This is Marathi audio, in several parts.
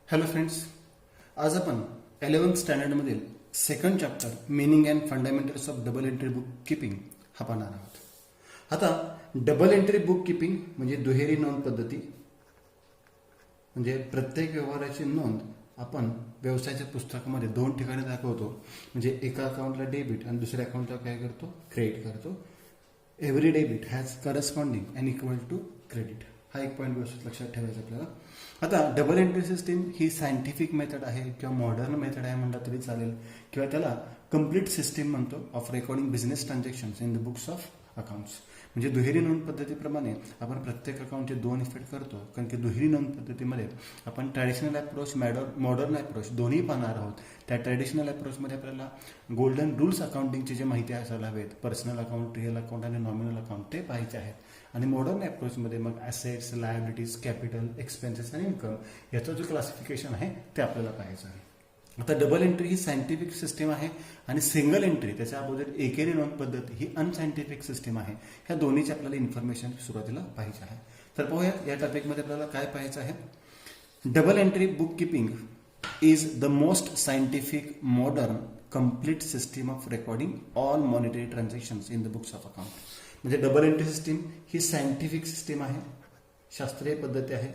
हॅलो फ्रेंड्स, आज आपण 11th स्टँडर्डमधील second chapter meaning and fundamentals of double entry book keeping हा पाहणार आहोत. आता डबल एंट्री बुक किपिंग म्हणजे दुहेरी नोंद पद्धती, म्हणजे प्रत्येक व्यवहाराची नोंद आपण व्यवसायाच्या पुस्तकामध्ये दोन ठिकाणी दाखवतो. म्हणजे एका अकाउंटला डेबिट आणि दुसऱ्या अकाउंटला काय करतो, क्रेडिट करतो. Every debit has corresponding and equal to credit. हा एक पॉईंट व्यवस्थित लक्षात ठेवायचा आपल्याला. आता डबल एंट्री सिस्टीम ही सायंटिफिक मेथड आहे किंवा मॉडर्न मेथड आहे म्हणलं तरी चालेल, किंवा त्याला कम्प्लीट सिस्टीम म्हणतो of recording business transactions in the books of accounts. म्हणजे दुहेरी नोंद पद्धतीप्रमाणे आपण प्रत्येक अकाउंटचे दोन इफेक्ट करतो, कारण की दुहेरी नोंद पद्धतीमध्ये आपण ट्रॅडिशनल अप्रोच मॉडर्न अप्रोच दोन्ही पाहणार आहोत. त्या ट्रॅडिशनल अप्रोचमध्ये आपल्याला गोल्डन रूल्स अकाउंटिंगची जे माहिती असायला हवेत, पर्सनल अकाउंट, रिअल अकाउंट आणि नॉमिनल अकाउंट ते पाहायचे आहेत. आणि मॉडर्न अप्रोचमध्ये मग ॲसेट्स, लायबिलिटीज, कॅपिटल, एक्सपेन्सेस आणि इन्कम याचं जो क्लासिफिकेशन आहे ते आपल्याला पाहायचं आहे. आता डबल एंट्री ही सायंटिफिक सिस्टीम आहे आणि सिंगल एंट्री त्याच्या अगोदर एकेरी नोंद पद्धती ही अनसायंटिफिक सिस्टीम आहे. ह्या दोन्हीची आपल्याला इन्फॉर्मेशन सुरुवातीला पाहिजे आहे. तर पाहूयात या टॉपिकमध्ये आपल्याला काय पाहायचं आहे. Double entry book keeping is the most scientific modern complete system of recording all monetary transactions in the books of account. म्हणजे डबल एंट्री सिस्टीम ही सायंटिफिक सिस्टीम आहे, शास्त्रीय पद्धती आहे,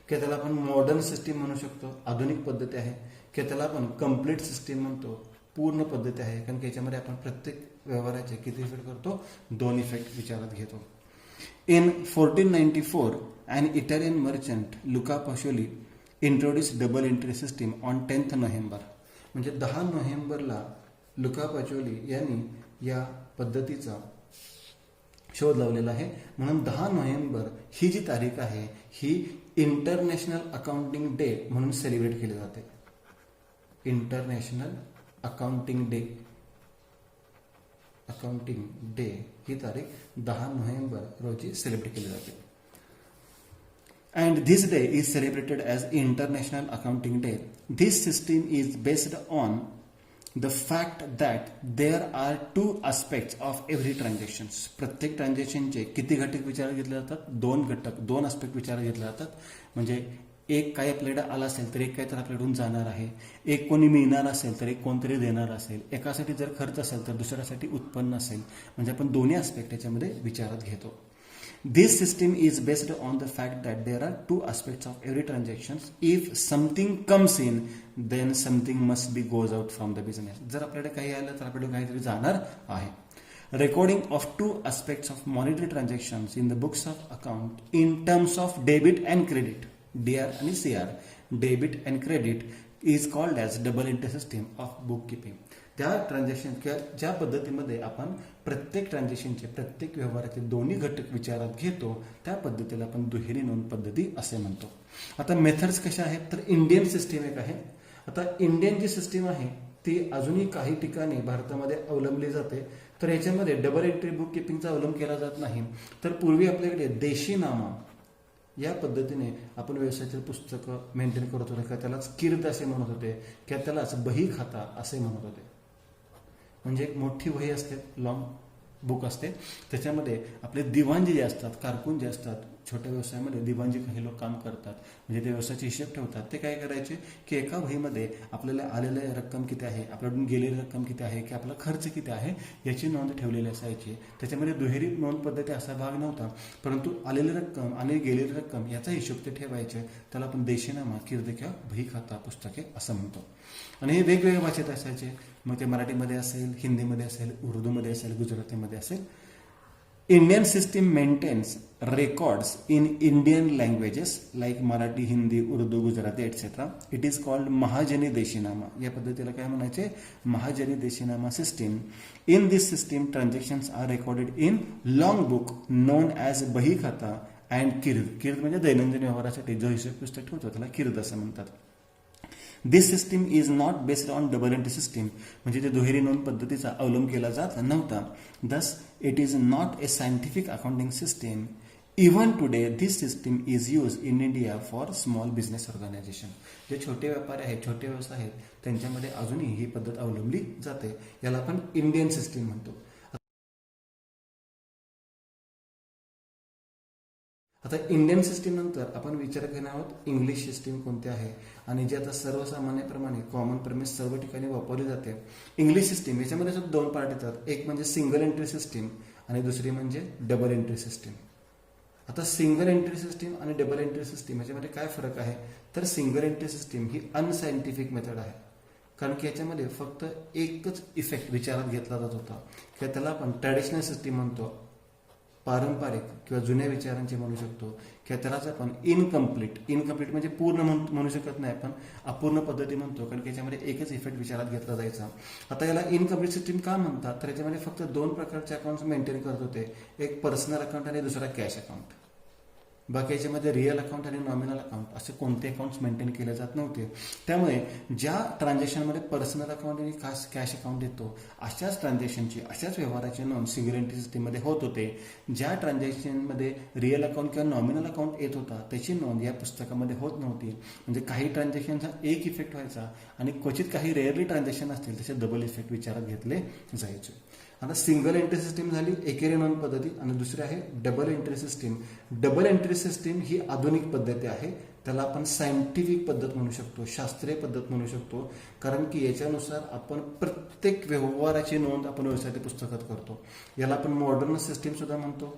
किंवा त्याला आपण मॉडर्न सिस्टीम म्हणू शकतो, आधुनिक पद्धती आहे, किंवा त्याला आपण कम्प्लीट सिस्टीम म्हणतो, पूर्ण पद्धती आहे. कारण की याच्यामध्ये आपण प्रत्येक व्यवहाराचे किती इफेक्ट करतो, दोन इफेक्ट विचारात घेतो. In 1494 an Italian merchant Luca Pacioli introduced double entry system on 10th November. म्हणजे 10 नोव्हेंबरला लुका पाचोली यांनी या पद्धतीचा शोध लावलेला आहे. म्हणून 10 नोव्हेंबर ही जी तारीख आहे ही इंटरनॅशनल अकाउंटिंग डे म्हणून सेलिब्रेट केली जाते. इंटरनॅशनल अकाउंटिंग डे ही तारीख 10 नोव्हेंबर रोजी सेलिब्रेट केली जाते. And this day is celebrated as International Accounting Day. This system is based on the fact that there are two aspects of every transactions. प्रत्येक ट्रान्झॅक्शनचे किती घटक विचारात घेतले जातात, दोन आस्पेक्ट विचारात घेतले जातात. म्हणजे एक काही आपल्याकडे आला असेल तर एक काही तर आपल्याकडून जाणार आहे, एक कोणी मिळणार असेल तर एक कोणतरी देणार असेल, एकासाठी जर खर्च असेल तर दुसऱ्यासाठी उत्पन्न असेल. म्हणजे आपण दोन्ही आस्पेक्ट याच्यामध्ये विचारात घेतो. This system is based on the fact that there are two aspects of every transactions. If something comes in, then something must be goes out from the business. जर आपल्याकडे काही आलं तर आपल्याकडे काहीतरी जाणार आहे. Recording of two aspects of monetary transactions in the books of account in terms of debit and credit, DR आणि CR, debit and credit is called as double entry system of bookkeeping. त्या ट्रान्झॅक्शन किंवा ज्या पद्धतीमध्ये आपण प्रत्येक ट्रान्झॅक्शनचे, प्रत्येक व्यवहाराचे दोन्ही घटक विचारात घेतो त्या पद्धतीला आपण दुहेरी नोंद पद्धती असे म्हणतो. आता मेथड्स कशा आहेत तर इंडियन सिस्टीम एक आहे. आता इंडियन जी सिस्टीम आहे ती अजूनही काही ठिकाणी भारतामध्ये अवलंबली जाते. तर याच्यामध्ये डबल एंट्री बुक किपिंगचा अवलंब केला जात नाही. तर पूर्वी आपल्याकडे देशीनामा या पद्धतीने आपण व्यवसायाचे पुस्तकं मेंटेन करत होतो, किंवा त्यालाच कीर्द असे म्हणत होते, किंवा त्यालाच बही खाता असे म्हणत होते. म्हणजे एक मोठी वही असते, लॉंग बुक असते, त्याच्यामध्ये आपले दिवाणजी जे असतात, कारकून जे असतात, छोट्या व्यवसायामध्ये दिवाणजी काही लोक काम करतात, म्हणजे ते व्यवसायाचे हिशेब ठेवतात. ते काय करायचे की एका वहीमध्ये आपल्याला आलेली रक्कम किती आहे, आपल्याकडून गेलेली रक्कम किती आहे, की आपला खर्च किती आहे याची नोंद ठेवलेली असायची. त्याच्यामध्ये दुहेरी नोंद पद्धती असा भाग नव्हता, परंतु आलेली रक्कम आणि गेलेली रक्कम याचा हिशोब ते ठेवायचे. त्याला आपण देशीनामा, कीर्द किंवा बही खाता पुस्तके असं म्हणतो. आणि हे वेगवेगळ्या भाषेत असायचे. मग ते मराठीमध्ये असेल, हिंदीमध्ये असेल, उर्दूमध्ये असेल, गुजरातीमध्ये असेल. Indian system maintains records in Indian languages like Marathi, Hindi, Urdu, Gujarati etcetera. It is called Mahajani Deshinama. या पद्धतीला काय म्हणायचे, Mahajani Deshinama system. In this system transactions are recorded in long book known as bahi khata and कीर्द म्हणजे दैनंदिन व्यवहारासाठी जो हिशोब पुस्तक ठेवतो त्याला कीर्द असं म्हणतात. This system is not based on double entry system. म्हणजे ते दुहेरी नोंद पद्धतीचा अवलंब केला जात नव्हता. Thus it is not a scientific accounting system. Even today this system is use in India for small business organisation. जे छोटे व्यापारी आहेत, छोटे व्यवसाय आहेत, त्यांच्यामध्ये अजूनही ही पद्धत अवलंबली जाते. याला आपण इंडियन सिस्टीम म्हणतो. आता इंडियन सिस्टीम नंतर आपण विचार करणार आहोत इंग्लिश सिस्टीम कोणती आहे आणि जे आता सर्वसामान्यप्रमाणे कॉमन प्रेमिस सर्व ठिकाणी वापरली जाते. इंग्लिश सिस्टीम याच्यामध्ये सुद्धा दोन पार्ट येतात, एक म्हणजे सिंगल एंट्री सिस्टीम आणि दुसरी म्हणजे डबल एंट्री सिस्टीम. आता सिंगल एंट्री सिस्टीम आणि डबल एंट्री सिस्टीम याच्यामध्ये काय फरक आहे, तर सिंगल एंट्री सिस्टीम ही अनसायंटिफिक मेथड आहे, कारण की याच्यामध्ये फक्त एकच इफेक्ट विचारात घेतला जात होता किंवा त्याला आपण ट्रॅडिशनल सिस्टीम म्हणतो, पारंपरिक किंवा जुन्या विचारांचे म्हणू शकतो, किंवा त्यालाच आपण इनकम्प्लीट म्हणजे पूर्ण म्हणू शकत नाही, आपण अपूर्ण पद्धती म्हणतो, कारण की याच्यामध्ये एकच इफेक्ट विचारात घेतला जायचा. आता याला इनकम्प्लीट सिस्टीम का म्हणतात, तर याच्यामध्ये फक्त दोन प्रकारचे अकाउंट्स मेंटेन करत होते, एक पर्सनल अकाउंट आणि दुसरा कॅश अकाउंट. बाकी याच्यामध्ये रिअल अकाउंट आणि नॉमिनल अकाउंट असे कोणते अकाउंट्स मेंटेन केले जात नव्हते. त्यामुळे ज्या ट्रान्झॅक्शनमध्ये पर्सनल अकाउंट आणि कॅश अकाउंट येतो अशाच ट्रान्झॅक्शनची अशाच व्यवहाराची नोंद सिंगल एंट्री सिस्टीममध्ये होत होते. ज्या ट्रान्झॅक्शनमध्ये रिअल अकाउंट किंवा नॉमिनल अकाउंट येत होता त्याची नोंद या पुस्तकामध्ये होत नव्हती. म्हणजे काही ट्रान्झॅक्शनचा एक इफेक्ट व्हायचा आणि क्वचित काही रेअरली ट्रान्झॅक्शन असतील त्याचे डबल इफेक्ट विचारात घेतले जायचे. आता सिंगल एंट्री सिस्टीम झाली एकेरी नोंद पद्धती आणि दुसरी आहे double entry system. Double entry system ही आधुनिक पद्धती आहे, त्याला आपण सायंटिफिक पद्धत म्हणू शकतो, शास्त्रीय पद्धत म्हणू शकतो, कारण की याच्यानुसार आपण प्रत्येक व्यवहाराची नोंद आपण व्यवसायाच्या पुस्तकात करतो. याला आपण मॉडर्न सिस्टीम सुद्धा म्हणतो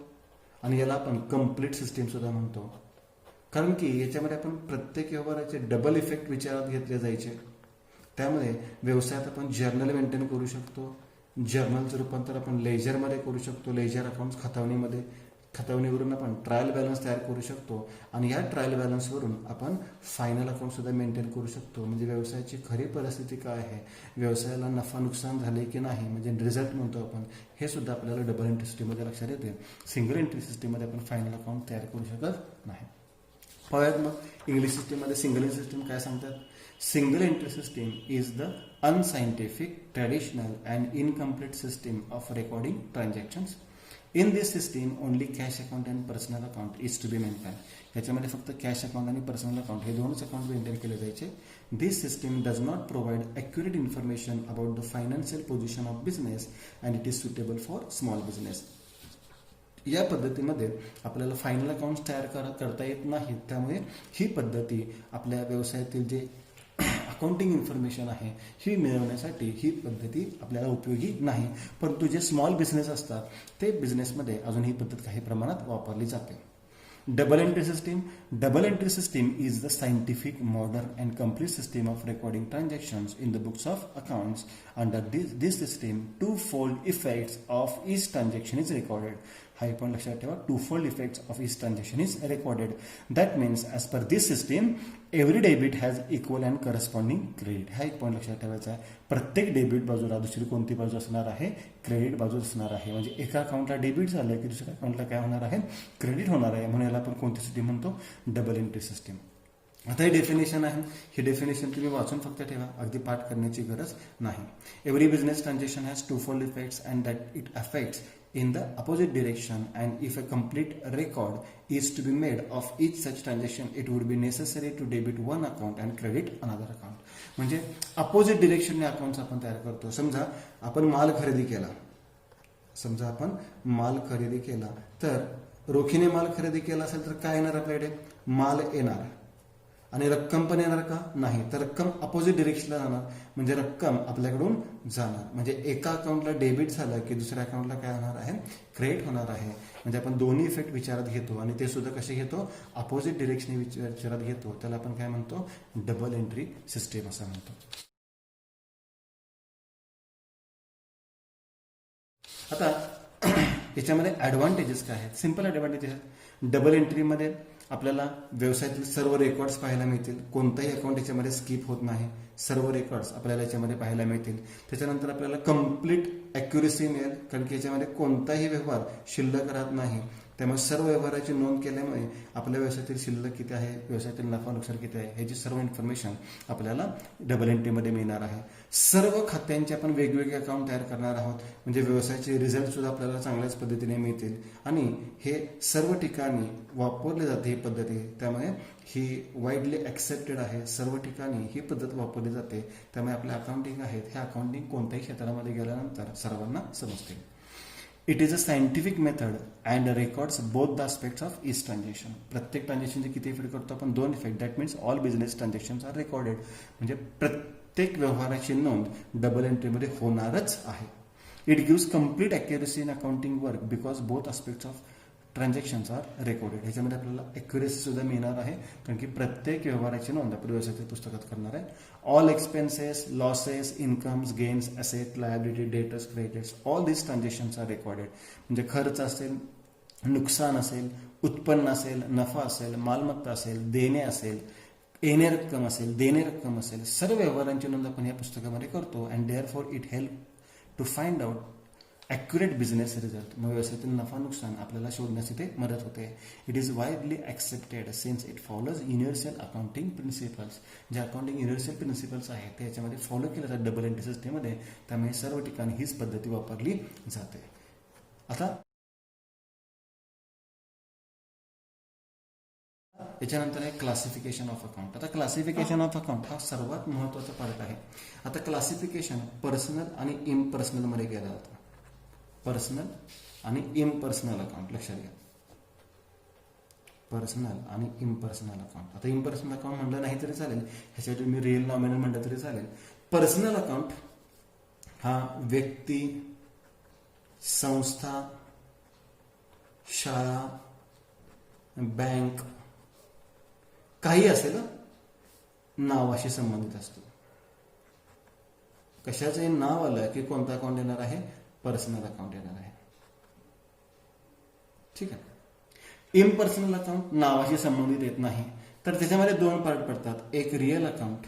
आणि याला आपण कम्प्लीट सिस्टीम सुद्धा म्हणतो, कारण की याच्यामध्ये आपण प्रत्येक व्यवहाराचे डबल इफेक्ट विचारात घेतले जायचे. त्यामुळे व्यवसायात आपण जर्नल मेंटेन करू शकतो, जर्नलचं रूपांतर आपण लेजरमध्ये करू शकतो, लेजर अकाउंट खतावणीवरून आपण ट्रायल बॅलन्स तयार करू शकतो आणि या ट्रायल बॅलन्सवरून आपण फायनल अकाउंट सुद्धा मेंटेन करू शकतो. म्हणजे व्यवसायाची खरी परिस्थिती काय आहे, व्यवसायाला नफा नुकसान झाले की नाही, म्हणजे रिझल्ट म्हणतो आपण, हे सुद्धा आपल्याला डबल एंट्री सिस्टीममध्ये लक्षात येते. सिंगल एंट्री सिस्टीममध्ये आपण फायनल अकाउंट तयार करू शकत नाही. पाहूयात मग इंग्लिश सिस्टीममध्ये सिंगल एंट्री सिस्टीम काय सांगतात. Single entry system is the unscientific, traditional and incomplete system of recording transactions. In this system, only cash account and personal account is to be maintained. याच्यामध्ये फक्त कॅश अकाउंट आणि पर्सनल अकाउंट हे दोनच अकाउंट मेंटेन केले जायचे. This system does not provide accurate information about the financial position of business and it is suitable for small business. या पद्धतीमध्ये आपल्याला फायनल अकाउंट तयार करता येत नाही, त्यामुळे ही पद्धती आपल्या व्यवसायातील जे अकाउंटिंग इन्फॉर्मेशन आहे ही मिळवण्यासाठी ही पद्धती आपल्याला उपयोगी नाही. परंतु जे स्मॉल बिझनेस असतात ते बिझनेसमध्ये अजून ही पद्धत काही प्रमाणात वापरली जाते. Double entry system. Double entry system is the scientific, modern and complete system of recording transactions in the books of accounts. Under this system, twofold effects of each transaction is recorded. हा पण लक्षात ठेवा, twofold effects of each transaction is recorded. That means as per this system, every debit has equal and corresponding credit. हा एक पॉईंट लक्षात ठेवायचा आहे. प्रत्येक डेबिट बाजूला दुसरी कोणती बाजू असणार आहे, क्रेडिट बाजू असणार आहे. म्हणजे एका अकाउंटला डेबिट झालं की दुसऱ्या अकाउंटला काय होणार आहे, क्रेडिट होणार आहे. म्हणून याला आपण कोणती सिस्टीम म्हणतो, डबल एंट्री सिस्टीम. आता हे डेफिनेशन आहे, हे डेफिनेशन तुम्ही वाचून फक्त ठेवा, अगदी पाठ करण्याची गरज नाही. Every business transaction has twofold effects and that it affects in the opposite direction, and if a complete record is to be made of each such transaction, it would be necessary to debit one account and credit another account. म्हणजे अपोजिट डिरेक्शनने अकाउंट्स आपण तयार करतो. समजा आपण माल खरेदी केला तर रोखीने माल खरेदी केला असेल तर काय येणार आपल्याकडे, माल येणार आणि रक्कम पण येणार का, नाही, तर रक्कम अपोजिट डिरेक्शनला जाणार, म्हणजे रक्कम आपल्याकडून जाणार. म्हणजे एका अकाउंटला डेबिट झालं की दुसऱ्या अकाउंटला काय होणार आहे, क्रेडिट होणार आहे. म्हणजे आपण दोन्ही इफेक्ट विचारात घेतो आणि ते सुद्धा कसे घेतो, अपोजिट डिरेक्शने विचारात घेतो. त्याला आपण काय म्हणतो, डबल एंट्री सिस्टीम असं म्हणतो. आता याच्यामध्ये ऍडव्हान्टेजेस काय आहेत, सिंपल ऍडव्हान्टेजेस. डबल एंट्रीमध्ये आपल्याला व्यवसायातील सर्व रेकॉर्ड्स पाहायला मिळतील, कोणताही अकाउंट याच्यामध्ये स्किप होत नाही, सर्व रेकॉर्ड्स आपल्याला याच्यामध्ये पाहायला मिळतील. त्याच्यानंतर आपल्याला कम्प्लीट ॲक्युरेसी मिळेल, कारण की याच्यामध्ये कोणताही व्यवहार शिल्लक राहत नाही. त्यामुळे सर्व व्यवहाराची नोंद केल्यामुळे आपल्या व्यवसायातील शिल्लक किती आहे, व्यवसायातील नफा नुकसान किती आहे, ह्याची सर्व इन्फॉर्मेशन आपल्याला डबल एंट्रीमध्ये मिळणार आहे. सर्व खात्यांचे आपण वेगवेगळे अकाउंट तयार करणार आहोत, म्हणजे व्यवसायाचे रिझल्ट सुद्धा आपल्याला चांगल्याच पद्धतीने मिळतील आणि हे सर्व ठिकाणी वापरले जाते ही पद्धती. त्यामुळे ही वाईडली ॲक्सेप्टेड आहे, सर्व ठिकाणी ही पद्धत वापरली जाते. त्यामुळे आपल्या अकाउंटिंग आहेत हे अकाउंटिंग कोणत्याही क्षेत्रामध्ये गेल्यानंतर सर्वांना समजते. It is a scientific method and records both the aspects of each transaction. प्रत्येक ट्रान्झॅक्शनचे किती इफेक्ट करतो आपण? 2 effect. That means all business transactions are recorded. म्हणजे प्रत्येक व्यवहाराची नोंद डबल एंट्रीमध्ये होणारच आहे. It gives complete accuracy in accounting work because both aspects of transactions are recorded. ह्याच्यामध्ये आपल्याला अॅक्युरेसी सुद्धा मिळणार आहे, कारण की प्रत्येक व्यवहाराची नोंद आपण व्यवसायाच्या पुस्तकात करणार आहे. All expenses, losses, incomes, gains, asset, liability, debtors, credits, all this transactions are recorded. म्हणजे खर्च असेल, नुकसान असेल, उत्पन्न असेल, नफा असेल, मालमत्ता असेल, देणे असेल, येणे रक्कम असेल, देणे रक्कम असेल, सर्व व्यवहारांची नोंद आपण या पुस्तकामध्ये करतो. And therefore it help to find out accurate business result. मग व्यवसायातील नफा नुकसान आपल्याला शोधण्यासाठी मदत होते. It is widely accepted since it follows universal accounting principles. जे अकाउंटिंग युनिव्हर्सल प्रिन्सिपल्स आहेत ते याच्यामध्ये फॉलो केलं जातात डबल एंट्री सिस्टीममध्ये. त्यामुळे सर्व ठिकाणी हीच पद्धती वापरली जाते. आता याच्यानंतर आहे क्लासिफिकेशन ऑफ अकाउंट. आता क्लासिफिकेशन ऑफ अकाउंट हा सर्वात महत्वाचा पार्ट आहे. आता क्लासिफिकेशन पर्सनल आणि इम्पर्सनल मध्ये केलं जातं. पर्सनल आणि इम्पर्सनल अकाउंट लक्षात घ्या. पर्सनल आणि इम्पर्सनल अकाउंट. आता इम्पर्सनल अकाउंट म्हणलं नाही तरी चालेल, ह्याच्यासाठी मी रिअल नॉमिनल म्हणलं तरी चालेल. पर्सनल अकाउंट हा व्यक्ती, संस्था, शाळा, बँक काही असेल नावाशी संबंधित असतो. कशाचंही नाव आलं की कोणता अकाउंट येणार आहे? पर्सनल अकाउंट येणार आहे. ठीक आहे. इम्पर्सनल अकाउंट नावाशी संबंधित येत नाही, तर त्याच्यामध्ये 2 पार्ट पडतात. एक रिअल अकाउंट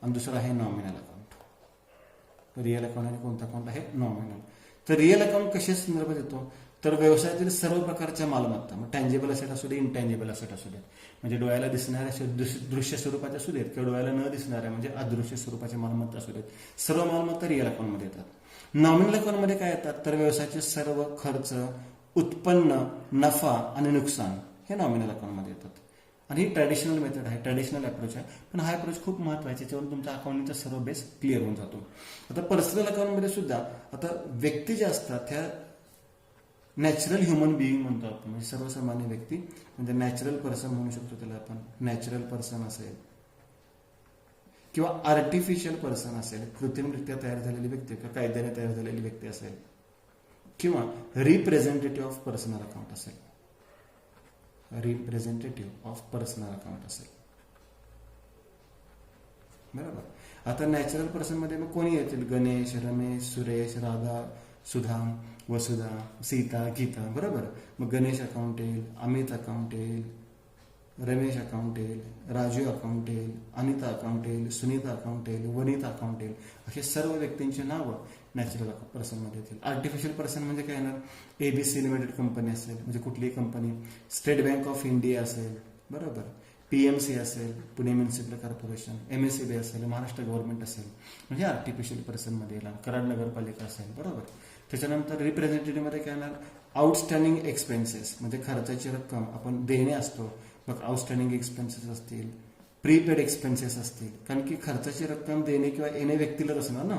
आणि दुसरं आहे नॉमिनल अकाउंट. रिअल अकाउंट आणि कोणतं अकाउंट आहे? नॉमिनल. तर रिअल अकाउंट कशा संदर्भात येतो? तर व्यवसायातील सर्व प्रकारच्या मालमत्ता, मग टँजेबल असेट असू दे, इनटँजेबल असेट असू देत, म्हणजे डोळ्याला दिसणाऱ्या दृश्य स्वरूपाच्या असू देत किंवा डोळ्याला न दिसणाऱ्या म्हणजे अदृश्य स्वरूपाच्या मालमत्ता असू देत, सर्व मालमत्ता रिअल अकाउंटमध्ये येतात. नॉमिनल अकाउंटमध्ये काय येतात? तर व्यवसायाचे सर्व खर्च, उत्पन्न, नफा आणि नुकसान हे नॉमिनल अकाउंटमध्ये येतात. आणि ही ट्रॅडिशनल मेथड आहे, ट्रॅडिशनल अप्रोच आहे. पण हा अप्रोच खूप महत्त्वाचा आहे, त्याच्यावरून तुमचा अकाउंटिंगचा सर्व बेस क्लिअर होऊन जातो. आता पर्सनल अकाउंटमध्ये सुद्धा आता व्यक्ती ज्या असतात त्या नॅचरल ह्युमन बिईंग म्हणतो आपण, म्हणजे सर्वसामान्य व्यक्ती, म्हणजे नॅचरल पर्सन म्हणू शकतो त्याला आपण. नॅचरल पर्सन असेल किंवा आर्टिफिशियल पर्सन असेल, कृत्रिमरित्या तयार झालेली व्यक्ती किंवा कायद्याने तयार झालेली व्यक्ती असेल, किंवा रिप्रेझेंटेटिव्ह ऑफ पर्सनल अकाउंट असेल. रिप्रेझेंटेटिव्ह ऑफ पर्सनल अकाउंट असेल. बरोबर. आता नॅचरल पर्सन मध्ये मग कोणी येतील? गणेश, रमेश, सुरेश, राधा, सुधा, वसुधा, सीता, गीता. बरोबर. मग गणेश अकाउंट येईल, अमित अकाउंट येईल, रमेश अकाउंट येईल, राजू अकाउंट येईल, अनिता अकाउंट येईल, सुनीता अकाउंट येईल, वनिता अकाउंट येईल. असे सर्व व्यक्तींची नावं नॅचरल पर्सनमध्ये येतील. आर्टिफिशियल पर्सन म्हणजे काय येणार? ABC लिमिटेड कंपनी असेल, म्हणजे कुठलीही company, state bank of India असेल, बरोबर, PMC असेल, पुणे म्युनिसिपल कॉर्पोरेशन, MSCB असेल, महाराष्ट्र गव्हर्नमेंट असेल, म्हणजे आर्टिफिशियल पर्सनमध्ये येणार. कराड नगरपालिका असेल. बरोबर. त्याच्यानंतर रिप्रेझेंटेटिव्हमध्ये काय येणार? आउटस्टँडिंग एक्सपेन्सेस, म्हणजे खर्चाची रक्कम आपण देणे असतो. मग आउटस्टँडिंग एक्सपेन्सेस असतील, प्रीपेड एक्सपेन्सेस असतील, कारण की खर्चाची रक्कम देणे किंवा येणे व्यक्तीलाच असणार ना.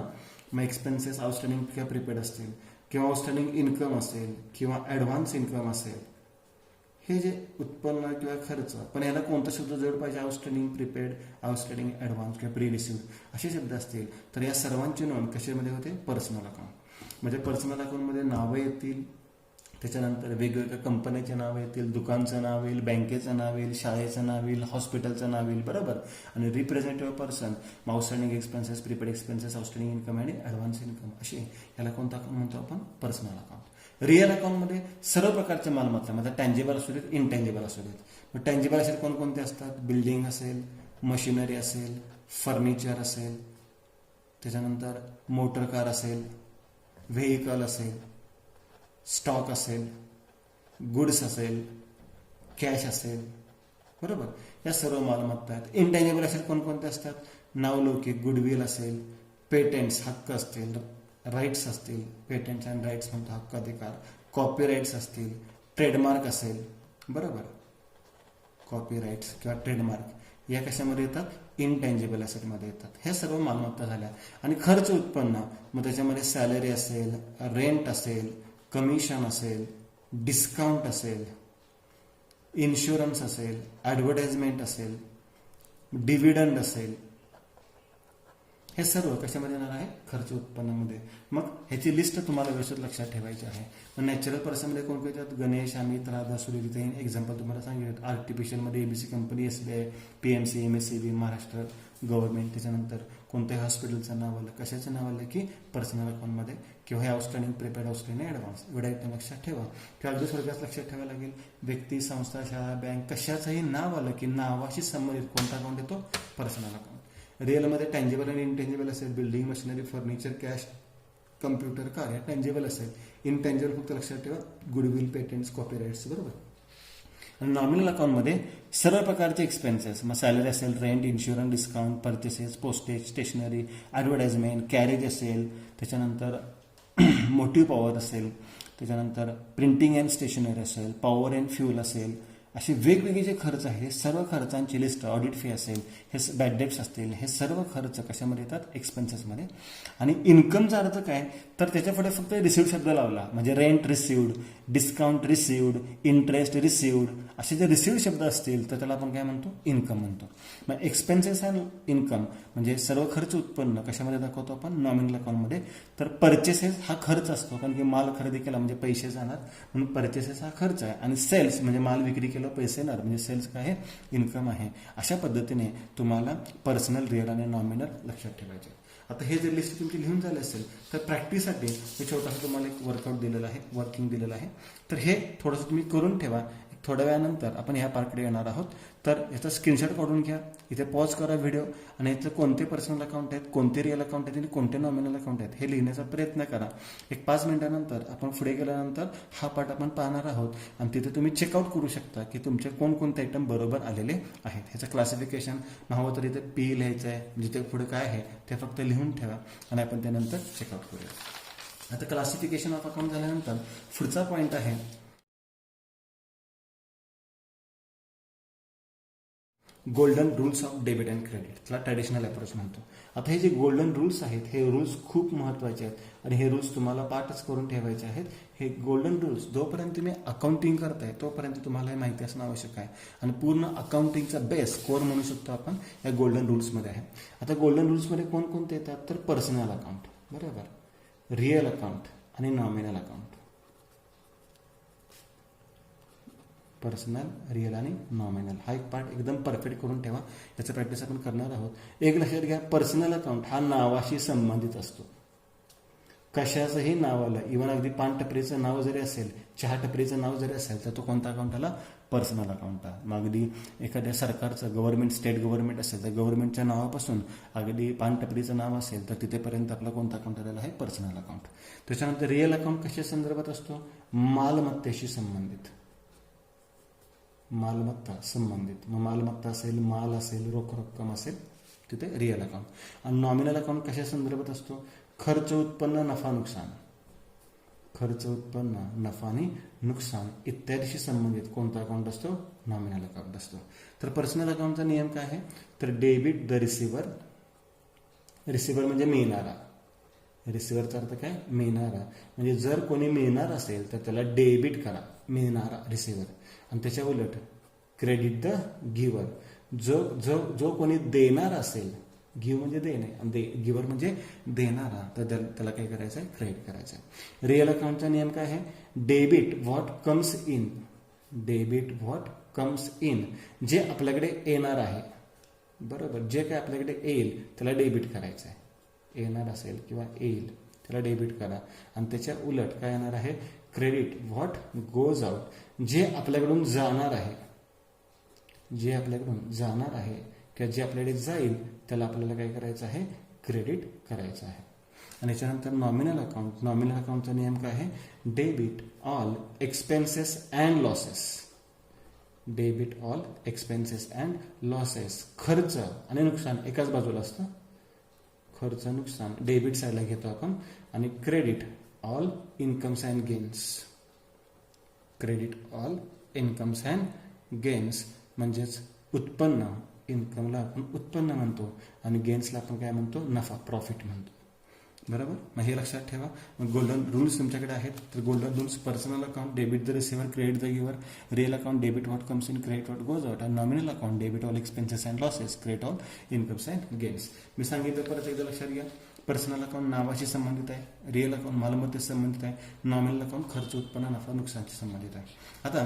मग एक्सपेन्सेस आउटस्टँडिंग किंवा प्रीपेड असतील, किंवा आउटस्टँडिंग इन्कम असेल, किंवा ॲडव्हान्स इन्कम असेल. हे जे उत्पन्न किंवा खर्च, पण याला कोणता शब्द जोड पाहिजे? आउटस्टँडिंग प्रीपेड, आउटस्टँडिंग ॲडव्हान्स किंवा प्री रिसिव्ह असे शब्द असतील, तर या सर्वांची नोंद कशामध्ये होते? Personal account. म्हणजे पर्सनल अकाउंटमध्ये नावं येतील, त्याच्यानंतर वेगवेगळ्या कंपन्याचे नाव येतील, दुकानचं नाव येईल, बँकेचं नाव येईल, शाळेचं नाव येईल, हॉस्पिटलचं नाव येईल. बरोबर. आणि representative person, outstanding expenses, prepaid expenses, outstanding income आणि ॲडव्हान्स इन्कम, असे याला कोणता अकाउंट म्हणतो आपण? Personal account. रिअल अकाउंटमध्ये सर्व प्रकारच्या मालमत्ता, म्हणजे टँजेबल असू देत, इनटँजेबल असू देत. मग टँजेबल असेल कोणकोणते असतात? बिल्डिंग असेल, मशिनरी असेल, फर्निचर असेल, त्याच्यानंतर मोटर कार असेल, व्हेकल असेल, स्टॉक असेल, गुड्स असेल, कॅश असेल. बरोबर. या सर्व मालमत्ता आहेत. इनटँजेबल असेल कोणकोणते असतात? नावलौकिक, गुडविल असेल, पेटंट्स हक्क असतील, राईट्स असतील, पेटंट्स अँड राईट्स म्हणतो हक्क अधिकार, कॉपीराईट्स असतील, ट्रेडमार्क असेल. बरोबर. कॉपीराईट्स किंवा ट्रेडमार्क या कशामध्ये येतात? इनटँजेबल असेटमध्ये येतात. ह्या सर्व मालमत्ता झाल्या. आणि खर्च उत्पन्न, मग त्याच्यामध्ये सॅलरी असेल, रेंट असेल, कमिशन असेल, डिस्काउंट असेल, इन्शुरन्स असेल, ॲडव्हर्टाइजमेंट असेल, डिव्हिडंड असेल, हे सर्व कशामध्ये येणार आहे? खर्च उत्पन्नामध्ये. मग ह्याची लिस्ट तुम्हाला व्यवस्थित लक्षात ठेवायची आहे. मग नॅचरल पर्सनमध्ये कोण येतात? गणेश, अमित, राधा, सूर्य, एक्झाम्पल तुम्हाला सांगितलं. आर्टिफिशियलमध्ये ABC company, SBI, PMC, MSCB, Maharashtra government. त्याच्यानंतर कोणत्याही हॉस्पिटलचं नाव आलं, कशाचं नाव आलं की पर्सनल अकाउंटमध्ये, किंवा हे आउटस्टँडिंग, प्रिपेड, आउटस्टँडिंग, ॲडव्हान्स, एवढ्या आयटम लक्षात ठेवा. किंवा अगदी थोडक्यात लक्षात ठेवायला लागेल, व्यक्ती, संस्था, शाळा, बँक कशाचंही नाव आलं की नावाशी संबंधित कोणता अकाउंट येतो? Personal account. रिअलमध्ये टँजेबल आणि इनटेंजेबल असेल, building, machinery, furniture, cash, computer, car, हे टँजेबल असेल. इनटँजेबल फक्त लक्षात ठेवा, गुडविल, पेटंट्स, कॉपीराइट्स, बरोबर. आणि नॉमिनल अकाउंटमध्ये सर्व प्रकारचे एक्सपेन्सेस, मग सॅलरी असेल, rent, insurance, discount, purchases, postage, stationery, advertisement, carriage असेल, त्याच्यानंतर मोटिव्ह पॉवर असेल, त्याच्यानंतर प्रिंटिंग अँड स्टेशनरी असेल, पॉवर अँड फ्यूल असेल, असे वेगवेगळे जे खर्च आहे सर्व खर्चांची लिस्ट, ऑडिट फी असेल, हे बॅड डेट्स असतील, हे सर्व खर्च कशामध्ये येतात? एक्सपेन्सेसमध्ये. आणि इन्कमचा अर्थ काय? तर त्याच्यापुढे फक्त रिसिव्ड शब्द लावला, म्हणजे rent received, discount received, interest received, असे जे रिसिव्ड शब्द असतील तर त्याला आपण काय म्हणतो? इन्कम म्हणतो. मग एक्सपेन्सेस अँड इन्कम म्हणजे सर्व खर्च उत्पन्न कशामध्ये दाखवतो आपण? नॉमिनल अकाउंटमध्ये. तर परचेसेस हा खर्च असतो, कारण की माल खरेदी केला म्हणजे पैसे जाणार, म्हणून परचेसेस हा खर्च आहे. आणि सेल्स म्हणजे माल विक्री केला, पैसे येणार, म्हणजे सेल्स काय आहे? इन्कम आहे. अशा पद्धतीने तुम्हाला पर्सनल, रिअल आणि नॉमिनल लक्षात ठेवायचे. आता हे जे लिस्ट तुमची लिहून झाली असेल तर प्रॅक्टिससाठी हे छोटासा तुम्हाला एक वर्कआउट दिलेलं आहे, वर्किंग दिलेलं आहे. तर हे थोडंसं तुम्ही करून ठेवा. थोड्या वेळानंतर आपण ह्या पार्टकडे येणार आहोत. तर याचा स्क्रीनशॉट काढून घ्या, इथे पॉज करा व्हिडिओ, आणि इथं कोणते पर्सनल अकाउंट आहेत, कोणते रिअल अकाउंट आहेत आणि कोणते नॉमिनल अकाउंट आहेत हे लिहिण्याचा प्रयत्न करा. एक 5 मिनिटानंतर आपण पुढे गेल्यानंतर हा पार्ट आपण पाहणार आहोत, आणि तिथे तुम्ही चेकआउट करू शकता की तुमचे कोणकोणते आयटम बरोबर आलेले आहेत. ह्याचं क्लासिफिकेशन हवं तर इथे पी लिहायचं आहे, जिथे पुढे काय आहे ते फक्त लिहून ठेवा आणि आपण त्यानंतर चेकआउट करूया. आता क्लासिफिकेशन ऑफ अकाउंट झाल्यानंतर पुढचा पॉईंट आहे golden rules of debit and credit, त्याला ट्रॅडिशनल अप्रोच म्हणतो. आता हे जे गोल्डन रूल्स आहेत हे रूल्स खूप महत्त्वाचे आहेत आणि हे रूल्स तुम्हाला पाठच करून ठेवायचे आहेत. हे गोल्डन रूल्स जोपर्यंत तुम्ही अकाउंटिंग करताय तोपर्यंत तुम्हाला हे माहिती असणं आवश्यक आहे, आणि पूर्ण अकाउंटिंगचा बेस, कोर म्हणू शकतो आपण, या गोल्डन रूल्समध्ये आहे. आता गोल्डन रूल्समध्ये कोणकोणते येतात? तर पर्सनल अकाउंट, बरोबर, रिअल अकाउंट आणि नॉमिनल अकाउंट. पर्सनल, रिअल आणि नॉमिनल हा एक पार्ट एकदम परफेक्ट करून ठेवा. याचं प्रॅक्टिस आपण करणार आहोत. एक लक्षात घ्या, पर्सनल अकाउंट हा नावाशी संबंधित असतो. कशाचंही नाव आलं, इव्हन अगदी पान टपरीचं नाव जरी असेल, चहा टपरीचं नाव जरी असेल, तर तो कोणता अकाउंट आला? पर्सनल अकाउंट आहे. मग अगदी एखाद्या सरकारचं, गव्हर्नमेंट, स्टेट गव्हर्नमेंट असेल तर गव्हर्नमेंटच्या नावापासून अगदी पान टपरीचं नाव असेल तर तिथेपर्यंत आपला कोणता अकाउंट आलेला आहे? Personal account. त्याच्यानंतर रिअल अकाउंट कशा संदर्भात असतो? मालमत्तेशी संबंधित, मालमत्ता संबंधित. मग मालमत्ता असेल, माल असेल, रोख रक्कम असेल, तिथे रिअल अकाउंट. आणि नॉमिनल अकाउंट कशा संदर्भात असतो? खर्च, उत्पन्न, नफा, नुकसान, खर्च, उत्पन्न, नफा आणि नुकसान इत्यादीशी संबंधित कोणता अकाउंट असतो? नॉमिनल अकाउंट असतो. तर पर्सनल अकाउंटचा नियम काय आहे? तर डेबिट द रिसिव्हर, रिसिव्हर म्हणजे मिळणारा, रिसिव्हरचा अर्थ काय? मिळणारा. म्हणजे जर कोणी मिळणार असेल तर त्याला डेबिट करा, मिळणारा, रिसिव्हर. आणि त्याच्या उलट क्रेडिट द गिव्हर, जो कोणी देणार असेल, गिव्ह म्हणजे देणे आणि गिव्हर म्हणजे देणारा, तर त्याला काय करायचं आहे? क्रेडिट करायचं आहे. रिअल अकाउंटचा नियम काय आहे? Debit what comes in, debit what comes in, जे आपल्याकडे येणार आहे, बरोबर, जे काय आपल्याकडे येईल त्याला डेबिट करायचं आहे. येणार असेल किंवा येईल त्याला डेबिट करा. आणि त्याच्या उलट काय येणार आहे? क्रेडिट व्हॉट गोज आउट, जे आपल्याकडून जाणार आहे, जे आपल्याकडून जाणार आहे किंवा जे आपल्याकडे जाईल त्याला आपल्याला काय करायचं आहे? क्रेडिट करायचं आहे. आणि याच्यानंतर नॉमिनल अकाउंट, नॉमिनल अकाउंटचा नियम काय आहे? Debit all expenses and losses, debit all expenses and losses, खर्च आणि नुकसान एकाच बाजूला असतं, खर्च, नुकसान डेबिट साईडला घेतो आपण. आणि credit all incomes and gains, credit all incomes and gains म्हणजेच उत्पन्न, इन्कमला आपण उत्पन्न म्हणतो आणि गेन्सला आपण काय म्हणतो? नफा, प्रॉफिट म्हणतो. बरोबर, मग हे लक्षात ठेवा. मग गोल्डन रूल्स तुमच्याकडे आहेत. तर golden rules: personal account debit the receiver, credit the giver. Real account debit what comes in, credit what goes out. आणि nominal account debit all expenses and losses, credit all incomes and gains. मी सांगितलं, परत एकदा लक्षात घ्या. पर्सनल अकाउंट नावाशी संबंधित आहे, रिअल अकाउंट मालमत्तेशी संबंधित आहे, नॉमिनल अकाउंट खर्च, उत्पन्न, नफा, नुकसानशी संबंधित आहे. आता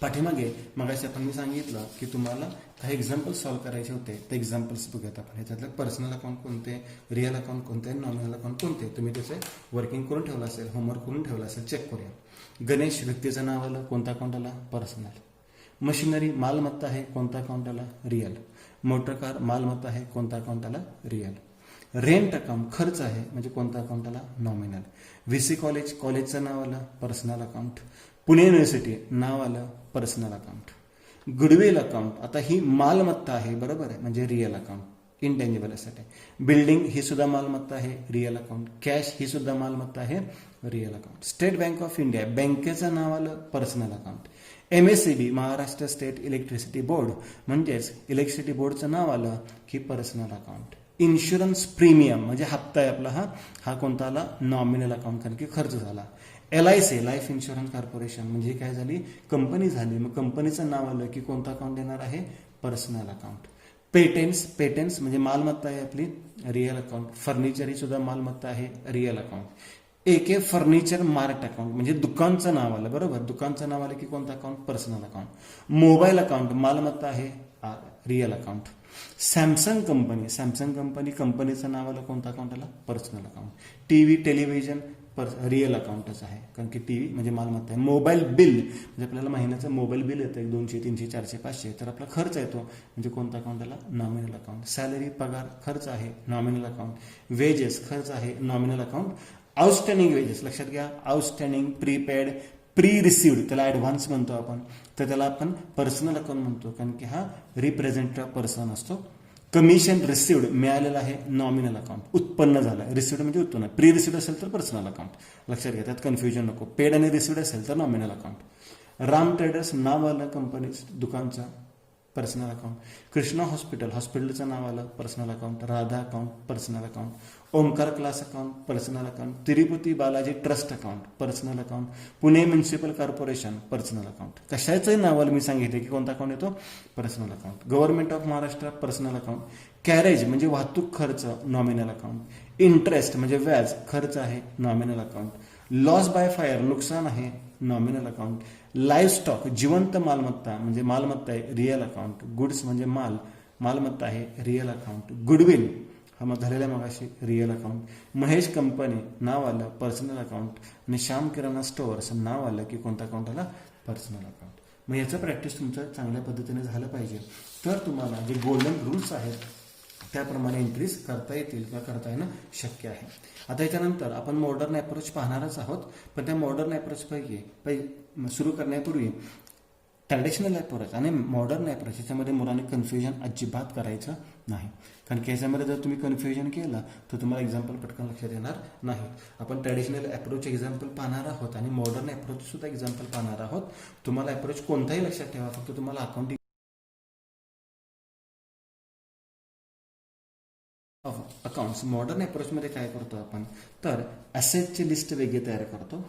पाठीमागे मगाशी आपण मी सांगितलं की तुम्हाला काही एक्झाम्पल्स सॉल्व्ह करायचे होते. ते एक्झाम्पल्स बघूयात आपण. ह्याच्यातलं पर्सनल अकाउंट कोणते, रिअल अकाउंट कोणते, नॉमिनल अकाउंट कोणते, तुम्ही त्याचे वर्किंग करून ठेवलं असेल, होमवर्क करून ठेवलं असेल, चेक करूया. गणेश व्यक्तीचं नाव आलं, कोणता अकाउंट आला, पर्सनल. मशिनरी मालमत्ता आहे, कोणता अकाउंट आला, रिअल. मोटर कार मालमत्ता आहे, कोणता अकाउंट आला, रिअल. रेंट अकाउंट खर्च आहे, म्हणजे कोणता अकाउंट आला, नॉमिनल. व्हीसी कॉलेज, कॉलेजचं नाव आलं, पर्सनल अकाउंट. पुणे युनिव्हर्सिटी नाव आलं, पर्सनल अकाउंट. गुडविल अकाउंट, आता ही मालमत्ता आहे, बरोबर आहे, म्हणजे रिअल अकाउंट, इंटेंजिबल असेट आहे. बिल्डिंग ही सुद्धा मालमत्ता आहे, रिअल अकाउंट. कॅश ही सुद्धा मालमत्ता आहे, real account. State bank of India, बँकेचं नाव आलं, personal account. MSEB, Maharashtra state electricity board, म्हणजेच इलेक्ट्रिसिटी बोर्डचं नाव आलं की पर्सनल अकाउंट. इन्शुरन्स प्रीमियम म्हणजे हप्ता आहे आपला, हा कोणता आला, नॉमिनल अकाउंट, कारण की खर्च झाला. LIC, लाईफ इन्शुरन्स कॉर्पोरेशन, म्हणजे काय झाली, कंपनी झाली. मग कंपनीचं नाव आलं की कोणता अकाउंट येणार आहे, पर्सनल अकाउंट. पेटेंट्स म्हणजे मालमत्ता आहे आपली, रिअल अकाउंट. फर्निचर ही सुद्धा मालमत्ता आहे, real account. AK furniture mart account म्हणजे दुकानचं नाव आलं, बरोबर, दुकानचं नाव आलं की कोणतं account, personal account. Mobile account मालमत्ता आहे, रिअल अकाउंट. सॅमसंग कंपनी, कंपनीचं नाव आलं, कोणतं अकाउंट आलं, personal account. TV television real अकाउंटच आहे, कारण की टीव्ही म्हणजे मालमत्ता आहे. मोबाईल बिल म्हणजे आपल्याला महिन्याचं मोबाईल बिल येतं, 200, 300, 400, 500, तर आपला खर्च येतो, म्हणजे कोणता अकाउंट आला, नॉमिनल अकाउंट. सॅलरी पगार खर्च आहे, नॉमिनल अकाउंट. वेजेस खर्च आहे, नॉमिनल अकाउंट. आउटस्टँडिंग वेजेस लक्षात घ्या, आउटस्टँडिंग, प्रीपेड, प्री रिसिव्ड, त्याला ऍडव्हान्स म्हणतो आपण, तर त्याला आपण पर्सनल अकाउंट म्हणतो, कारण की हा रिप्रेझेंटेटिव्ह पर्सन असतो. कमिशन रिसिव्ड मिळालेलं आहे, नॉमिनल अकाउंट. उत्पन्न झालं, रिसिव्ड म्हणजे उत्पन्न. प्री रिसिव्ड असेल तर पर्सनल अकाउंट, लक्षात घ्या, त्यात कन्फ्युजन नको. पेड आणि रिसिव्ड असेल तर नॉमिनल अकाउंट. राम ट्रेडर्स नाव आलं कंपनी दुकानचं, पर्सनल अकाउंट. कृष्णा हॉस्पिटलचं नाव आलं, personal account. Radha account, personal account. Omkar class account, personal account. Tirupati Balaji trust account, personal account. Pune municipal corporation, personal account. कशाचं नावाला मी सांगितले की कोणता अकाउंट येतो, personal account. Government of Maharashtra, personal account. Carriage म्हणजे वाहतूक खर्च, नॉमिनल अकाउंट. इंटरेस्ट म्हणजे व्याज खर्च आहे, nominal account. Loss by fire नुकसान आहे, नॉमिनल अकाउंट. लाईव्ह स्टॉक जिवंत मालमत्ता म्हणजे मालमत्ता आहे, रिअल अकाउंट. गुड्स म्हणजे मालमत्ता आहे, रिअल अकाउंट. गुडविल हा मग झालेला मगाशी, रिअल अकाउंट. महेश कंपनी नाव आलं, पर्सनल अकाउंट. आणि श्याम किराणा स्टोअर्स नाव आलं की कोणता अकाउंट आला, पर्सनल अकाउंट. मग याचं प्रॅक्टिस तुमचं चांगल्या पद्धतीने झालं पाहिजे, तर तुम्हाला जे गोल्डन रूल्स आहेत त्याप्रमाणे एंट्रीज करता येतील किंवा करता येणं शक्य आहे. आता याच्यानंतर आपण मॉडर्न अप्रोच पाहणारच आहोत, पण त्या मॉडर्न अप्रोचपैकी सुरू करण्यापूर्वी ट्रॅडिशनल अप्रोच आणि मॉडर्न अप्रोच याच्यामध्ये मुलांनी कन्फ्युजन अजिबात करायचं नाही, कारण की याच्यामध्ये जर तुम्ही कन्फ्युजन केलं तर तुम्हाला एक्झाम्पल पटकन लक्षात येणार नाही. आपण ट्रॅडिशनल अप्रोच एक्झाम्पल पाहणार आहोत आणि मॉडर्न अप्रोच सुद्धा एक्झाम्पल पाहणार आहोत. तुम्हाला अप्रोच कोणताही लक्षात ठेवा, फक्त तुम्हाला अकाउंटिंग अकाउंट्स. मॉडर्न अप्रोचमध्ये काय करतो आपण, तर ॲसेटची लिस्ट वेगळी तयार करतो.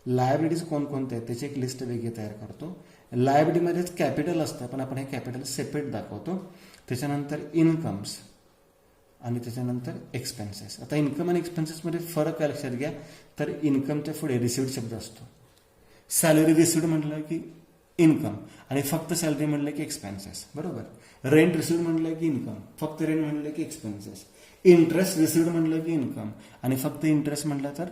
लायबिलिटीज कोणकोणते आहेत त्याची एक लिस्ट वेगळी तयार करतो. लायबिलिटीमध्येच कॅपिटल असतं, पण आपण हे कॅपिटल सेपरेट दाखवतो. त्याच्यानंतर इन्कम्स आणि त्याच्यानंतर एक्सपेन्सेस. आता इन्कम आणि एक्सपेन्सेसमध्ये फरक काय लक्षात घ्या, तर इन्कमच्या पुढे रिसिव्ड शब्द असतो. सॅलरी रिसिव्ड म्हटलं की इन्कम आणि फक्त सॅलरी म्हटलं की एक्सपेन्सेस, बरोबर. रेंट रिसिव्ड म्हटलं की इन्कम, फक्त रेंट म्हटलं की एक्सपेन्सेस. इंटरेस्ट रिसिव्ड म्हटलं की इन्कम आणि फक्त इंटरेस्ट म्हटलं तर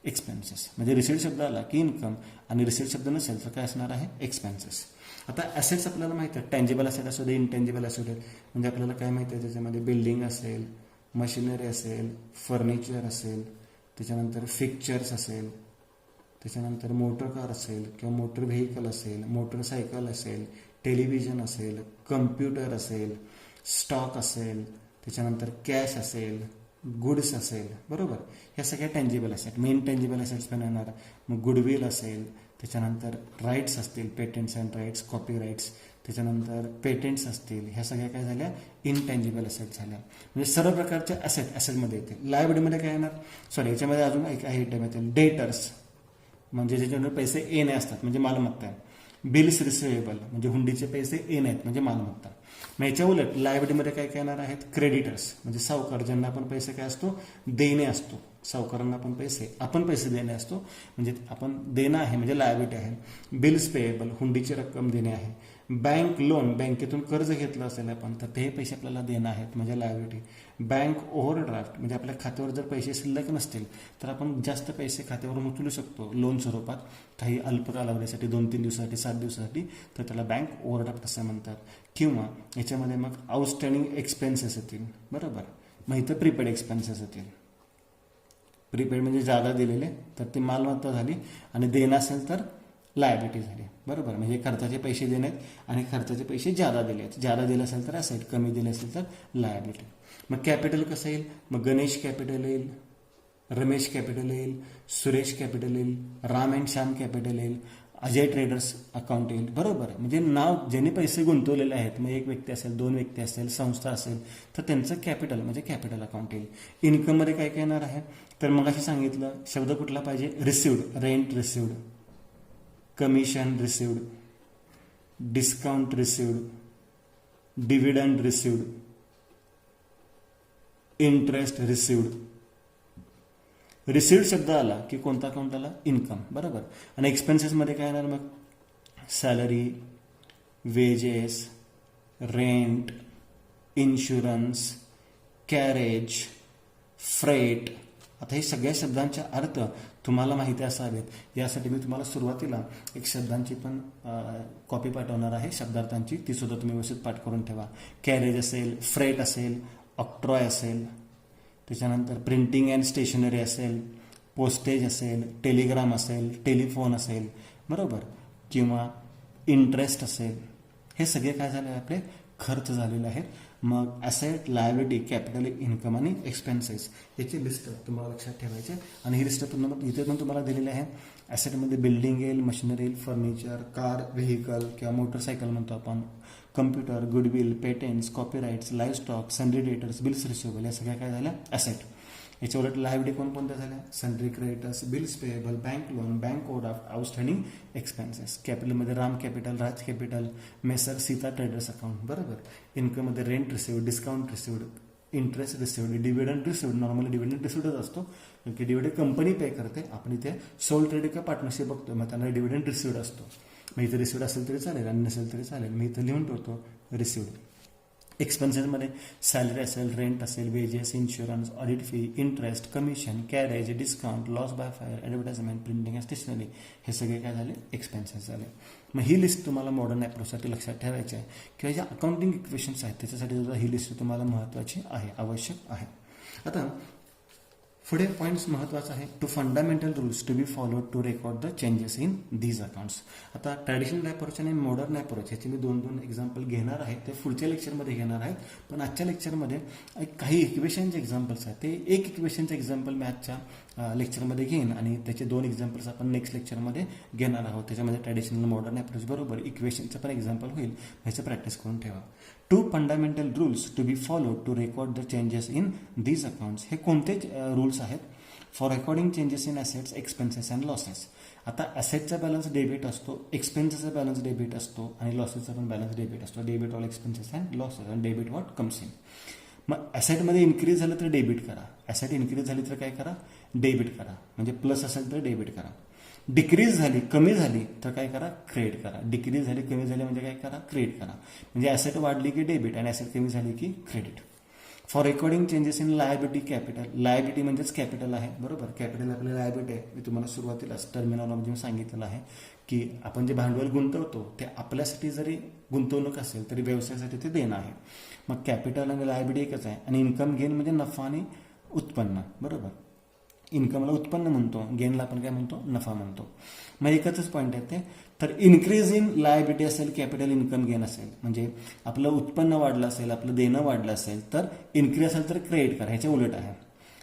एक्सपेन्सेस. म्हणजे रिसिव्ड शब्द आला की इन्कम आणि रिसिव्ड शब्द नसेल तर काय असणार आहे, एक्सपेन्सेस. आता ॲसेट्स आपल्याला माहिती आहे, टँजिबल ॲसेट असू दे, इंटेंजिबल असू दे. म्हणजे आपल्याला काय माहिती आहे, त्याच्यामध्ये बिल्डिंग असेल, मशिनरी असेल, फर्निचर असेल, त्याच्यानंतर फिक्चर्स असेल, त्याच्यानंतर मोटर कार असेल किंवा मोटर व्हेकल असेल, मोटरसायकल असेल, टेलिव्हिजन असेल, कम्प्युटर असेल, स्टॉक असेल, त्याच्यानंतर कॅश असेल, गुड्स असेल, बरोबर. ह्या सगळ्या tangible asset. Main tangible assets पण येणार. मग गुडविल असेल, त्याच्यानंतर राईट्स असतील, patents and rights, copyrights, त्याच्यानंतर पेटेंट्स असतील, ह्या सगळ्या काय झाल्या इनटँजिबल असेट झाल्या. म्हणजे सर्व प्रकारच्या ॲसेटमध्ये येते. लायबिलिटीमध्ये काय येणार, सॉरी याच्यामध्ये अजून एक आयटम येते डेटर्स, म्हणजे ज्याच्यामध्ये पैसे येणे असतात म्हणजे मालमत्ता आहे. बिल्स रिसिवेबल म्हणजे हुंडीचे पैसे येणे आहेत म्हणजे मालमत्ता. मग याच्या उलट लायबिलिटीमध्ये काय काय येणार आहेत, क्रेडिटर्स म्हणजे सावकार, ज्यांना आपण पैसे काय असतो देणे असतो, सावकारांना आपण पैसे देणे असतो म्हणजे आपण देणं आहे म्हणजे लायबिलिटी आहे. बिल्स पेएबल हुंडीची रक्कम देणे आहे. बँक लोन बँकेतून कर्ज घेतलं असेल आपण तर ते पैसे आपल्याला देणं आहेत म्हणजे लायबिलिटी. बँक ओव्हरड्राफ्ट म्हणजे आपल्या खात्यावर जर पैसे शिल्लक नसतील तर आपण जास्त पैसे खात्यावरून उचलू शकतो लोन स्वरूपात काही अल्प कालावधीसाठी 2-3 दिवसासाठी 7 दिवसासाठी, तर त्याला बँक ओव्हरड्राफ्ट असं म्हणतात. किंवा याच्यामध्ये मग आउटस्टँडिंग एक्सपेन्सेस येतील, बरोबर. मग इथं प्रीपेड एक्सपेन्सेस येतील. प्रीपेड म्हणजे जादा दिलेले तर ती मालमत्ता झाली आणि देणं असेल तर लायबिलिटी झाली, बरोबर. म्हणजे खर्चाचे पैसे देणे आणि खर्चाचे पैसे जादा दिले आहेत. जादा दिले असेल तर असेट, कमी दिले असेल तर लायबिलिटी. मग कॅपिटल कसं येईल, मग गणेश कॅपिटल येईल, रमेश कॅपिटल येईल, सुरेश कॅपिटल येईल, राम अँड श्याम कॅपिटल येईल, अजय ट्रेडर्स अकाउंट येईल, बरोबर. म्हणजे नाव ज्यांनी पैसे गुंतवलेले आहेत, मग एक व्यक्ती असेल, 2 व्यक्ती असेल, संस्था असेल तर त्यांचं कॅपिटल म्हणजे कॅपिटल अकाउंट येईल. इन्कममध्ये काय काय येणार आहे, तर मग अशी सांगितलं शब्द कुठला पाहिजे, received, rent received, commission received, discount received, dividend received, interest received. Received शब्द आला की कोणता अकाउंट आला, इन्कम, बरोबर. आणि एक्सपेन्सेसमध्ये काय येणार मग, salary, wedges, rent, insurance, carriage, freight. आता हे सगळ्या शब्दांचे अर्थ तुम्हाला माहिती असावेत, यासाठी मी तुम्हाला सुरुवातीला एक शब्दांची पण कॉपी पाठवणार आहे शब्दार्थांची, ती सुद्धा तुम्ही व्यवस्थित पाठ करून ठेवा. कॅरेज असेल, फ्रेट असेल, ऑक्ट्रॉय असेल, त्याच्यानंतर प्रिंटिंग अँड स्टेशनरी असेल, पोस्टेज असेल, टेलिग्राम असेल, टेलिफोन असेल, बरोबर, किंवा इंटरेस्ट असेल. हे सगळे काय झाले आपले खर्च झालेले आहेत. मग ॲसेट, लायबिलिटी, कॅपिटल, इन्कम आणि एक्सपेन्सेस याची लिस्ट तुम्हाला लक्षात ठेवायची. आणि ही लिस्ट इथे पण तुम्हाला दिलेली आहे. ॲसेटमध्ये बिल्डिंग येईल, मशिनरी येईल, फर्निचर, कार, व्हेकल किंवा मोटरसायकल म्हणतो आपण, computer, goodwill, patents, copyrights, live stock, sundry debtors, bills receivable, या सगळ्या काय झाल्या ॲसेट. याच्या उलट लायबिलिटी कोणकोणत्या झाल्या, sundry creditors, bills payable, bank loan, bank overdraft, outstanding expenses. कॅपिटलमध्ये Ram capital, Raj capital, messrs Sita traders account, बरोबर. इन्कममध्ये rent received, discount received, interest received, dividend received. Normally dividend रिसिव्डच असतो कारण की डिव्हिडंड कंपनी पे करते, आपण इथे सोल ट्रेड किंवा पार्टनरशिप बघतो मग त्यांना डिव्हिडंड रिसिव्ड असतो. मग इथे रिसिव्ड असेल तरी चालेल आणि नसेल तरी चालेल, मी इथं लिहून ठेवतो रिसिव्ड. एक्सपेन्सेसमध्ये सॅलरी असेल, रेंट असेल, wages, insurance, audit fee, interest, commission, carriage, discount, loss by fire, advertisement, printing, stationery, हे सगळे काय झाले एक्सपेन्सेस झाले. मग ही लिस्ट तुम्हाला मॉडर्न ॲप्रोचसाठी लक्षात ठेवायची आहे किंवा ज्या अकाउंटिंग इक्वेशन्स आहेत त्याच्यासाठी सुद्धा ही लिस्ट तुम्हाला महत्त्वाची आहे, आवश्यक आहे. आता पुढे पॉईंट्स महत्त्वाचा आहे, two fundamental rules to be followed to record the changes in these accounts. आता ट्रॅडिशनल अप्रोच आणि मॉडर्न अप्रोच ह्याचे मी 2 एक्झाम्पल घेणार आहे, ते पुढच्या लेक्चरमध्ये घेणार आहे. पण आजच्या लेक्चरमध्ये काही इक्वेशनचे एक्झाम्पल्स आहेत, ते एक इक्वेशनचे एक्झाम्पल मी आजच्या लेक्चरमध्ये घेईन आणि त्याचे 2 एक्झाम्पल्स आपण नेक्स्ट लेक्चरमध्ये घेणार आहोत. त्याच्यामध्ये ट्रॅडिशनल मॉडर्न अप्रोच बरोबर इक्वेशनचं पण एक्झाम्पल होईल, ह्याचं प्रॅक्टिस करून ठेवा. 2 fundamental rules to be followed to record the changes in these accounts. हे कोणते रूल्स आहेत, for recording changes in assets, expenses and losses. आता ॲसेटचा बॅलन्स डेबिट असतो, एक्सपेन्सेसचा बॅलन्स डेबिट असतो आणि लॉसेसचा पण बॅलन्स डेबिट असतो. Debit all expenses and losses आणि डेबिट व्हॉट कम्स इन. मग ॲसेटमध्ये इन्क्रीज झालं तर डेबिट करा, ॲसेट इन्क्रीज झाली तर काय करा, डेबिट करा. म्हणजे प्लस असेल तर डेबिट करा. डिक्रीज झाली, कमी झाली तर काय करा, क्रेडिट करा. डिक्रीज झाली, कमी झाली म्हणजे काय करा, क्रेडिट करा. म्हणजे ॲसेट वाढली की डेबिट आणि ॲसेट कमी झाली की credit. For recording changes in liability capital. Liability म्हणजेच कॅपिटल आहे, बरोबर. कॅपिटल आपली लायबिलिटी आहे. मी तुम्हाला सुरुवातीलाच टर्मिनॉलॉजी सांगितलेलं आहे की आपण जे भांडवल गुंतवतो ते आपल्यासाठी जरी गुंतवणूक असेल तरी व्यवसायासाठी ते देणं आहे. मग कॅपिटल आणि लायबिलिटी एकच आहे. आणि इन्कम गेन म्हणजे नफा आणि उत्पन्न, बरोबर. इन्कमला उत्पन्न म्हणतो, गेनला आपण काय म्हणतो, नफा म्हणतो. मग एकच पॉईंट आहे ते. तर इन्क्रीज इन लायबिलिटी असेल, कॅपिटल इन्कम गेन असेल, म्हणजे आपलं उत्पन्न वाढलं असेल, आपलं देणं वाढलं असेल तर इन्क्रीज असेल तर क्रेडिट करा, ह्याच्या उलट आहे.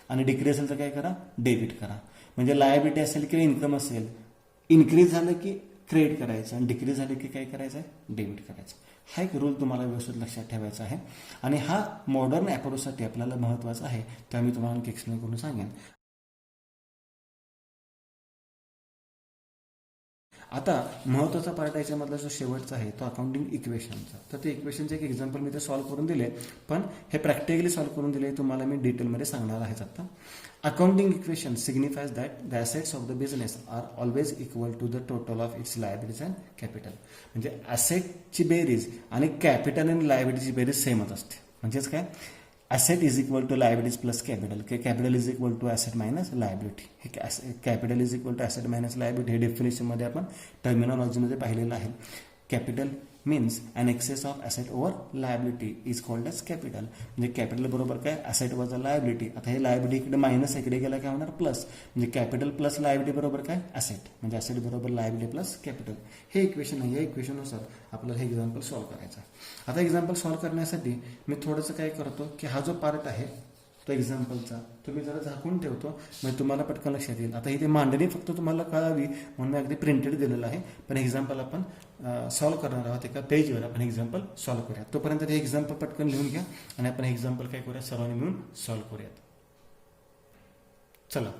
आणि डिक्रीज असेल तर काय करा, डेबिट करा. म्हणजे लायबिलिटी असेल किंवा इन्कम असेल, इन्क्रीज झालं की क्रेडिट करायचं आणि डिक्रीज झाले की काय करायचं आहे, डेबिट करायचं. हा एक रूल तुम्हाला व्यवस्थित लक्षात ठेवायचा आहे आणि हा मॉडर्न अप्रोचसाठी आपल्याला महत्त्वाचा आहे, तेव्हा मी तुम्हाला एक्सप्लेन करून सांगेन. आता महत्त्वाचा पार्ट याच्यामधला जो शेवटचा आहे तो अकाउंटिंग इक्वेशनचा. तर ते इक्वेशनचे एक एक्झाम्पल मी ते सॉल्व्ह करून दिले, पण हे प्रॅक्टिकली सॉल्व्ह करून दिले तुम्हाला मी डिटेलमध्ये सांगणार आहेच आता. Accounting equation signifies that the assets of the business are always equal to the total of its liabilities and capital. म्हणजे ॲसेटची बेरीज आणि कॅपिटल आणि लायबिलिटीची बेरीज सेमच असते. म्हणजेच काय, asset is equal to liabilities plus capital, की capital is equal to asset minus liability. हे capital is equal to asset minus liability हे डेफिनेशनमध्ये आपण टर्मिनॉलॉजीमध्ये पाहिलेलं आहे. Capital means an excess of asset over liability is called as capital. म्हणजे कॅपिटल बरोबर काय, ॲसेट वजा लायबिलिटी. आता हे लायबिलिटी इकडे मायनस इकडे गेला काय होणार प्लस, म्हणजे कॅपिटल प्लस लायबिलिटी बरोबर काय ॲसेट, म्हणजे ॲसेट बरोबर लायबिलिटी प्लस कॅपिटल. हे इक्वेशन आहे. या इक्वेशननुसार आपल्याला हे एक्झाम्पल सॉल्व्ह करायचं आहे. आता एक्झाम्पल सॉल्व्ह करण्यासाठी मी थोडंसं काय करतो की हा जो पार्ट आहे तो एक्झाम्पलचा तुम्ही जरा झाकून ठेवतो, म्हणजे तुम्हाला पटकन लक्षात येईल. आता इथे मांडणी फक्त तुम्हाला कळावी म्हणून मी अगदी प्रिंटेड दिलेलं आहे, पण एक्झाम्पल आपण सॉल्व्ह करणार आहोत. एका पेजवर आपण एक्झाम्पल सॉल्व्ह करूया. तोपर्यंत हे एक्झाम्पल पटकन लिहून घ्या आणि आपण हे एक्झाम्पल काय करूया, सर्वांनी मिळून सॉल्व्ह करूयात. चला,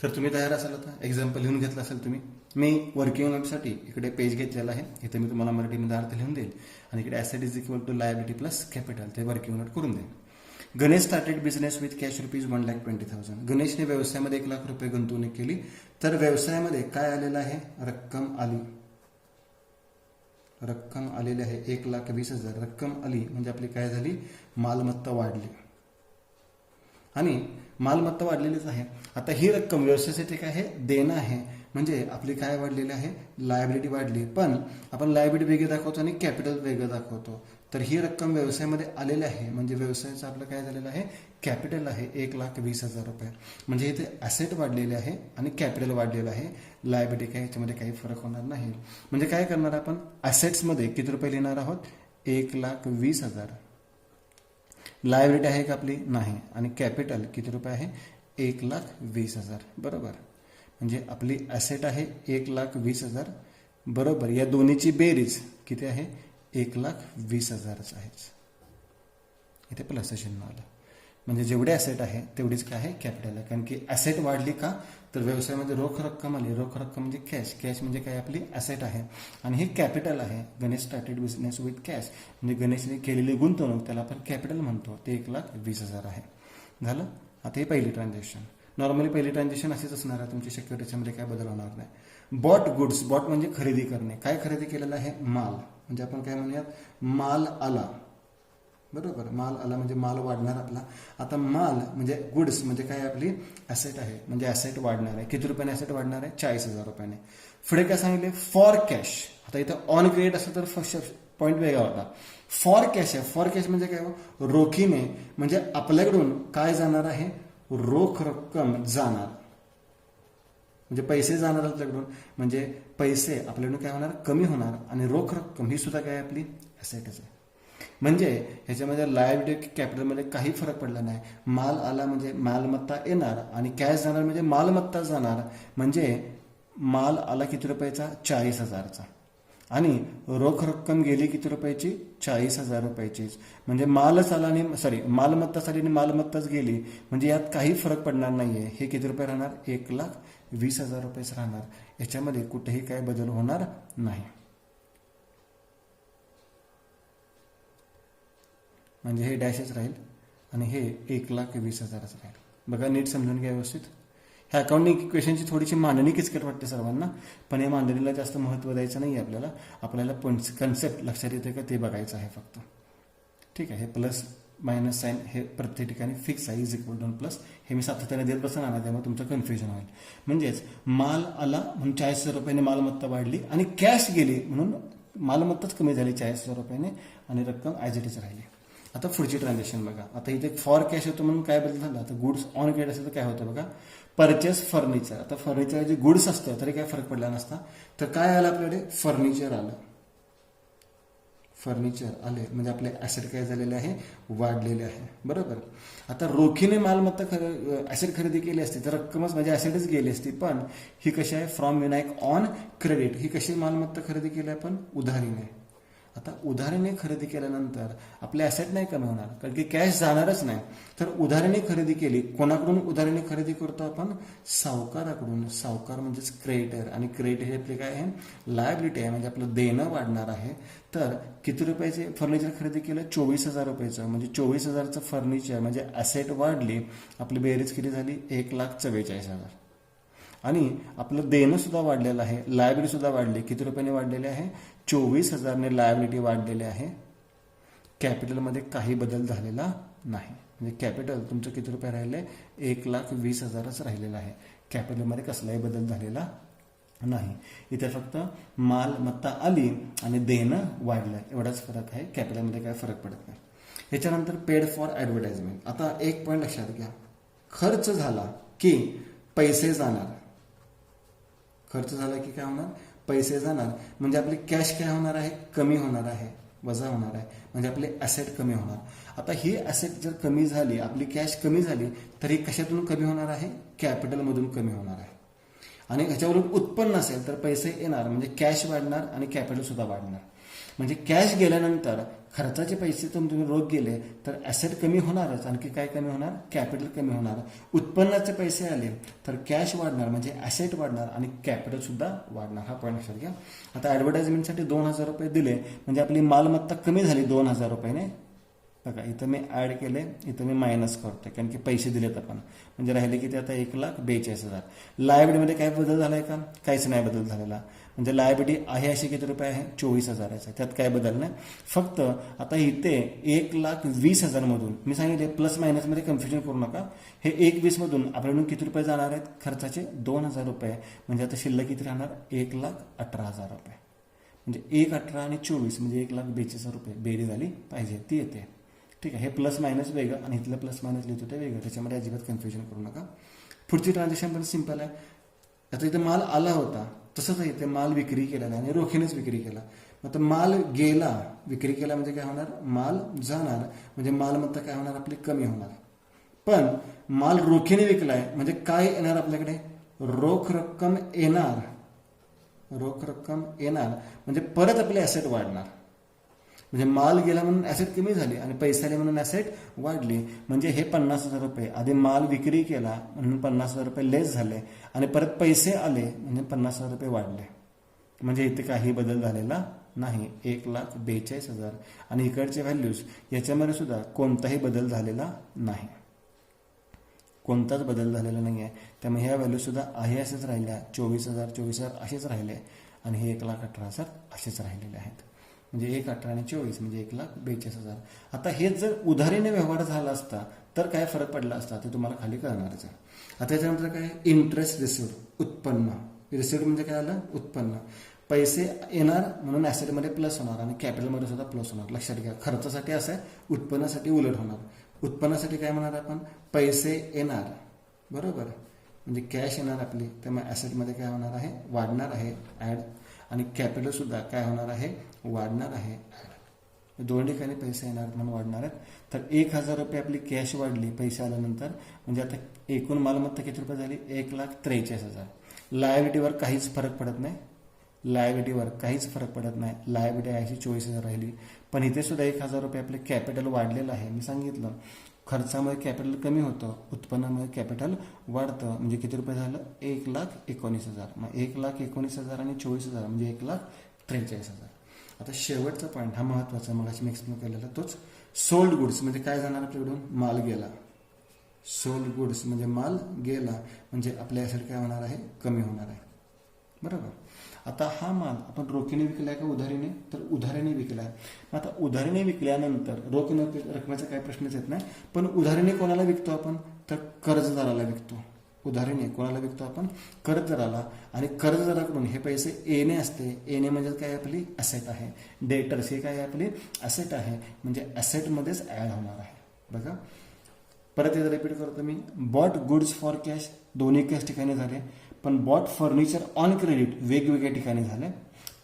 तर तुम्ही तयार असाल आता, एक्झाम्पल लिहून घेतलं असेल तुम्ही. मी वर्किंग नोटसाठी इकडे पेज घेतलेला आहे, इथे मी तुम्हाला मराठीमध्ये अर्थ लिहून देईल आणि इकडे asset is equal to liability plus capital ते वर्किंग नोट करून देईल. Ganesh started business with cash rupees 1,20,000. गणेशने व्यवसायामध्ये 1,00,000 रुपये गुंतवणूक केली. तर व्यवसायामध्ये काय आलेलं आहे, रक्कम आलेली आहे 1,20,000. रक्कम आली म्हणजे आपली काय झाली, मालमत्ता वाढली आणि मालमत्ता वाढलेलीच आहे. आता ही रक्कम व्यवसायासाठी काय आहे, देणं आहे, म्हणजे आपली काय वाढलेली आहे, लायबिलिटी वाढली. पण आपण लायबिलिटी वेगळी दाखवतो आणि कॅपिटल वेगळं दाखवतो. तर ही रक्कम व्यवसायामध्ये आलेली आहे म्हणजे व्यवसायाचं आपलं काय झालेलं आहे, कॅपिटल आहे 1,20,000 रुपये. म्हणजे इथे ॲसेट वाढलेले आहे आणि कॅपिटल वाढलेलं आहे. लायबिलिटी काय याच्यामध्ये काही फरक होणार नाही. म्हणजे काय करणार आपण, ॲसेट्समध्ये किती रुपये लिहिणार आहोत, 1,20,000. लायबिलिटी आहे का आपली, नाही. आणि कॅपिटल किती रुपये आहे, 1,20,000. बरोबर. म्हणजे आपली ॲसेट आहे 1,20,000 बरोबर. या दोन्हीची बेरीज किती आहे, 1,20,000 आहे. इथे प्लस चिन्ह आलं. म्हणजे जेवढे ॲसेट आहे तेवढीच काय आहे, कॅपिटल आहे. कारण की ॲसेट वाढली का, तर व्यवसायामध्ये रोख रक्कम आली. रोख रक्कम म्हणजे कॅश. कॅश म्हणजे काय, आपली ॲसेट आहे आणि हे कॅपिटल आहे. Ganesh started business with cash म्हणजे गणेशने केलेली गुंतवणूक त्याला आपण कॅपिटल म्हणतो. ते 1,20,000 आहे. झालं. आता हे पहिली ट्रान्झॅक्शन. नॉर्मली पहिली ट्रान्झॅक्शन अशीच असणार आहे तुमची, शक्यतो त्याच्यामध्ये काय बदल होणार नाही. Bought goods. बॉट म्हणजे खरेदी करणे. काय खरेदी केलेलं आहे, माल. म्हणजे आपण काय म्हणूयात, माल आला. बरोबर. माल आला म्हणजे माल वाढणार आपला. आता माल म्हणजे गुड्स म्हणजे काय, आपली ॲसेट आहे म्हणजे ॲसेट वाढणार आहे. किती रुपयाने ॲसेट वाढणार आहे, 40,000 रुपयाने. पुढे काय सांगितले, फॉर कॅश. आता इथं ऑन क्रेडिट असं तर फर्स्ट पॉईंट वेगळा होता. फॉर कॅश आहे. फॉर कॅश म्हणजे काय, रोखीने म्हणजे आपल्याकडून काय जाणार आहे, रोख रक्कम जाणार. म्हणजे पैसे जाणार आपल्याकडून, म्हणजे पैसे आपल्याकडून काय होणार, कमी होणार. आणि रोख रक्कम ही सुद्धा काय आपली ॲसेटच आहे. म्हणजे ह्याच्यामध्ये लायबिलिटी कॅपिटलमध्ये काही फरक पडला नाही. माल आला म्हणजे मालमत्ता येणार आणि कॅश जाणार म्हणजे मालमत्ता जाणार. म्हणजे माल आला किती रुपयाचा, 40,000चा आणि रोख रक्कम गेली किती रुपयाची, 40,000 रुपयाचीच. म्हणजे मालच आला आणि मालमत्ताच आली आणि मालमत्ताच गेली. म्हणजे यात काही फरक पडणार नाहीये. हे किती रुपये राहणार, 1,20,000 रुपयेच राहणार. याच्यामध्ये कुठेही काय बदल होणार नाही. म्हणजे हे डॅशच राहील आणि हे 1,20,000च राहील. बघा, नीट समजून घ्या व्यवस्थित. ह्या अकाउंटिंग इक्वेशनची थोडीशी मांडणी किचकट वाटते सर्वांना, पण या मांडणीला जास्त महत्त्व द्यायचं नाही आहे आपल्याला कन्सेप्ट लक्षात येते का ते बघायचं आहे फक्त. ठीक आहे. हे प्लस मायनस साईन हे प्रत्येक ठिकाणी फिक्स आहे. इज इक्वल टू प्लस हे मी सातत्याने देत बसणार ना, त्यामुळे तुमचं कन्फ्युजन होईल. म्हणजेच माल आला म्हणून 40,000 रुपयाने मालमत्ता वाढली आणि कॅश गेली म्हणून मालमत्ताच कमी झाली 40,000 रुपयाने आणि रक्कम ॲज इट इज राहिली. आता पुढची ट्रान्झॅक्शन बघा. आता इथे फॉर कॅश होतं म्हणून काय बदल झाला, आता गुड्स ऑन क्रेडिट असेल तर काय होतं बघा, परचेस फर्निचर. आता फर्निचर जे गुड्स असतं तरी काय फरक पडला नसता. तर काय आलं आपल्याकडे, फर्निचर आलं. फर्निचर आले म्हणजे आपले ॲसेट काय झालेले आहे, वाढलेले आहे. बरोबर. आता रोखीने मालमत्ता ॲसेट खरेदी केली असती तर रक्कमच म्हणजे ॲसेटच गेली असती, पण ही कशी आहे, फ्रॉम विनायक ऑन क्रेडिट. ही कशी मालमत्ता खरेदी केली आपण, उधारीने. आता उधारीने खरेदी केल्यानंतर आपले ॲसेट नाही कमी होणार, कारण की कॅश जाणारच नाही. तर उधारीने खरेदी केली, कोणाकडून उधारीने खरेदी करतो आपण, सावकाराकडून. सावकार म्हणजेच क्रेडिटर, आणि क्रेडिट हे आपले काय आहे, लायबिलिटी आहे, म्हणजे आपलं देणं वाढणार आहे. तर किती रुपयाचे फर्निचर खरेदी केलं, 24,000 रुपयाचं, म्हणजे 24,000चं फर्निचर म्हणजे ॲसेट वाढली, आपली बेरीज किती झाली, 1,44,000. आणि आपलं देणं सुद्धा वाढलेलं आहे, लायबिलिटी सुद्धा वाढली. किती रुपयाने वाढलेले आहे, 24,000ने लायबिलिटी वाढलेली आहे. कॅपिटलमध्ये काही बदल झालेला नाही, म्हणजे कॅपिटल तुमचं किती रुपये राहिले, 1,20,000च राहिलेलं आहे. कॅपिटलमध्ये कसलाही बदल झालेला नाही. इथे फक्त मालमत्ता आली आणि देणं वाढलं, एवढाच फरक आहे. कॅपिटलमध्ये काय फरक पडत नाही. ह्याच्यानंतर पेड फॉर ॲडव्हर्टाइजमेंट. आता एक पॉईंट लक्षात घ्या, खर्च झाला की पैसे जाणार. खर्च झाला की काय होणार, पैसे जाणार, म्हणजे आपली कॅश काय होणार आहे, कमी होणार आहे, वजा होणार आहे, म्हणजे आपले ॲसेट कमी होणार. आता ही ॲसेट जर कमी झाली, आपली कॅश कमी झाली, तर ही कशातून कमी होणार आहे, कॅपिटलमधून कमी होणार आहे. आणि ह्याच्यावरून उत्पन्न असेल तर पैसे येणार, म्हणजे कॅश वाढणार आणि कॅपिटल सुद्धा वाढणार. म्हणजे कॅश गेल्यानंतर खर्चाचे पैसे तुम्ही रोख गेले तर ॲसेट कमी होणारच, आणखी काय कमी होणार, कॅपिटल कमी होणार. उत्पन्नाचे पैसे आले तर कॅश वाढणार, म्हणजे ॲसेट वाढणार आणि कॅपिटल सुद्धा वाढणार. हा पॉईंट लक्षात घ्या. आता ॲडव्हर्टाइजमेंटसाठी 2,000 रुपये दिले, म्हणजे आपली मालमत्ता कमी झाली 2,000 रुपयाने. बघा इथं मी ॲड केले, इथं मी मायनस करतोय, कारण की पैसे दिलेत आपण, म्हणजे राहिले किती आता 1,42,000. लायबिलिटीमध्ये काय बदल झाला आहे का, काहीच नाही बदल झालेला. म्हणजे लायबिलिटी आहे अशी किती रुपये आहे, 24,000. त्यात काय बदल नाही. फक्त आता इथे 1,20,000 मधून मी सांगितले प्लस मायनसमध्ये कन्फ्युजन करू नका. हे 1,20,000 मधून आपल्याकडून किती रुपये जाणार आहेत, खर्चाचे 2,000 रुपये. म्हणजे आता शिल्लक किती राहणार, 1,18,000 रुपये. म्हणजे 1,18 आणि 24 म्हणजे 1,42,000 रुपये बेरीज झाली पाहिजे, ती येते. ठीक आहे. हे प्लस मायनस वेगळं आणि इथलं प्लस मायनस लिहितो ते वेगळं, त्याच्यामध्ये अजिबात कन्फ्युजन करू नका. पुढची ट्रान्झॅक्शन पण सिंपल आहे. आता इथे माल आला होता, तसंच इथे माल विक्री केलेला आणि रोखीनेच विक्री केला. आता माल गेला, विक्री केला म्हणजे काय होणार, माल जाणार, म्हणजे मालमत्ता काय होणार, आपली कमी होणार. पण माल रोखीने विकलाय म्हणजे काय येणार आपल्याकडे, रोख रक्कम येणार. रोख रक्कम येणार म्हणजे परत आपले ॲसेट वाढणार. म्हणजे माल गेला म्हणून ॲसेट कमी झाली आणि पैसे आले म्हणून ॲसेट वाढली. म्हणजे हे 50,000 रुपये आधी माल विक्री केला म्हणून 50,000 रुपये लेस झाले आणि परत पैसे आले म्हणजे 50,000 रुपये वाढले. म्हणजे इथे काही बदल झालेला नाही. 1,42,000 आणि इकडचे व्हॅल्यूज याच्यामध्ये सुद्धा कोणताही बदल झालेला नाही, कोणताच बदल झालेला नाही आहे. त्यामुळे ह्या व्हॅल्यू सुद्धा आहे असेच राहिल्या, 24,000 24,000 असेच राहिले आणि हे 1,18,000 असेच राहिलेले आहेत. म्हणजे 1,18 आणि 24 म्हणजे 1,42,000. आता हे जर उधारीने व्यवहार झाला असता तर काय फरक पडला असता ते तुम्हाला खाली कळणारच आहे. आता त्याच्यानंतर काय, इंटरेस्ट रिसिव्ड, उत्पन्न. रिसिव्ड म्हणजे काय आलं, उत्पन्न. पैसे येणार म्हणून ॲसेटमध्ये प्लस होणार आणि कॅपिटलमध्ये सुद्धा प्लस होणार. लक्षात घ्या, खर्चासाठी असं आहे, उत्पन्नासाठी उलट होणार. उत्पन्नासाठी काय म्हणणार आपण, पैसे येणार, बरोबर, म्हणजे कॅश येणार आपली, त्यामुळे ॲसेटमध्ये काय होणार आहे, वाढणार आहे, ॲड. आणि कॅपिटल सुद्धा काय होणार आहे, वाढणार आहे, ॲड. दोन ठिकाणी पैसे येणार म्हणून वाढणार आहेत. तर 1,000 रुपये आपली कॅश वाढली पैसे आल्यानंतर, म्हणजे आता एकूण मालमत्ता किती रुपये झाली, 1,43,000. लायबिलिटीवर काहीच फरक पडत नाही, लायबिलिटीवर काहीच फरक पडत नाही. लायबिलिटी आहे 24,000 राहिली. पण इथे सुद्धा 1,000 रुपये आपले कॅपिटल वाढलेलं आहे. मी सांगितलं खर्चामुळे कॅपिटल कमी होतं, उत्पन्नामुळे कॅपिटल वाढतं. म्हणजे किती रुपये झालं, 1,19,000. मग 1,19,000 आणि 24,000 म्हणजे 1,43,000. आता शेवटचा पॉईंट हा महत्वाचा, मग मी एक्सप्लेन केलेला तोच, सोल्ड गुड्स. म्हणजे काय जाणार आपल्याकडून, माल गेला. सोल्ड गुड्स म्हणजे माल गेला म्हणजे आपल्या ॲसेट काय होणार आहे, कमी होणार आहे, बरोबर. आता हा माल आपण रोखीने विकलाय का उधारीने, तर उधारीने विकलाय. आता उधारीने विकल्यानंतर रोख रकमेचा काही प्रश्नच येत नाही. पण उधारीने कोणाला विकतो आपण, तर कर्जदाराला विकतो. उधारीने कोणाला विकतो आपण, कर्जदाराला. आणि कर्जदाराकडून हे पैसे येणे असते. येणे म्हणजे काय, आपली ॲसेट आहे. डेटर्स हे काय, आपली ॲसेट आहे, म्हणजे ॲसेटमध्येच ॲड होणार आहे. बघा परत एकदा रिपीट करतो मी, बॉट गुड्स फॉर कॅश दोन्ही एकाच ठिकाणी झाले. पण बॉट फर्निचर ऑन क्रेडिट वेगवेगळ्या ठिकाणी झाले.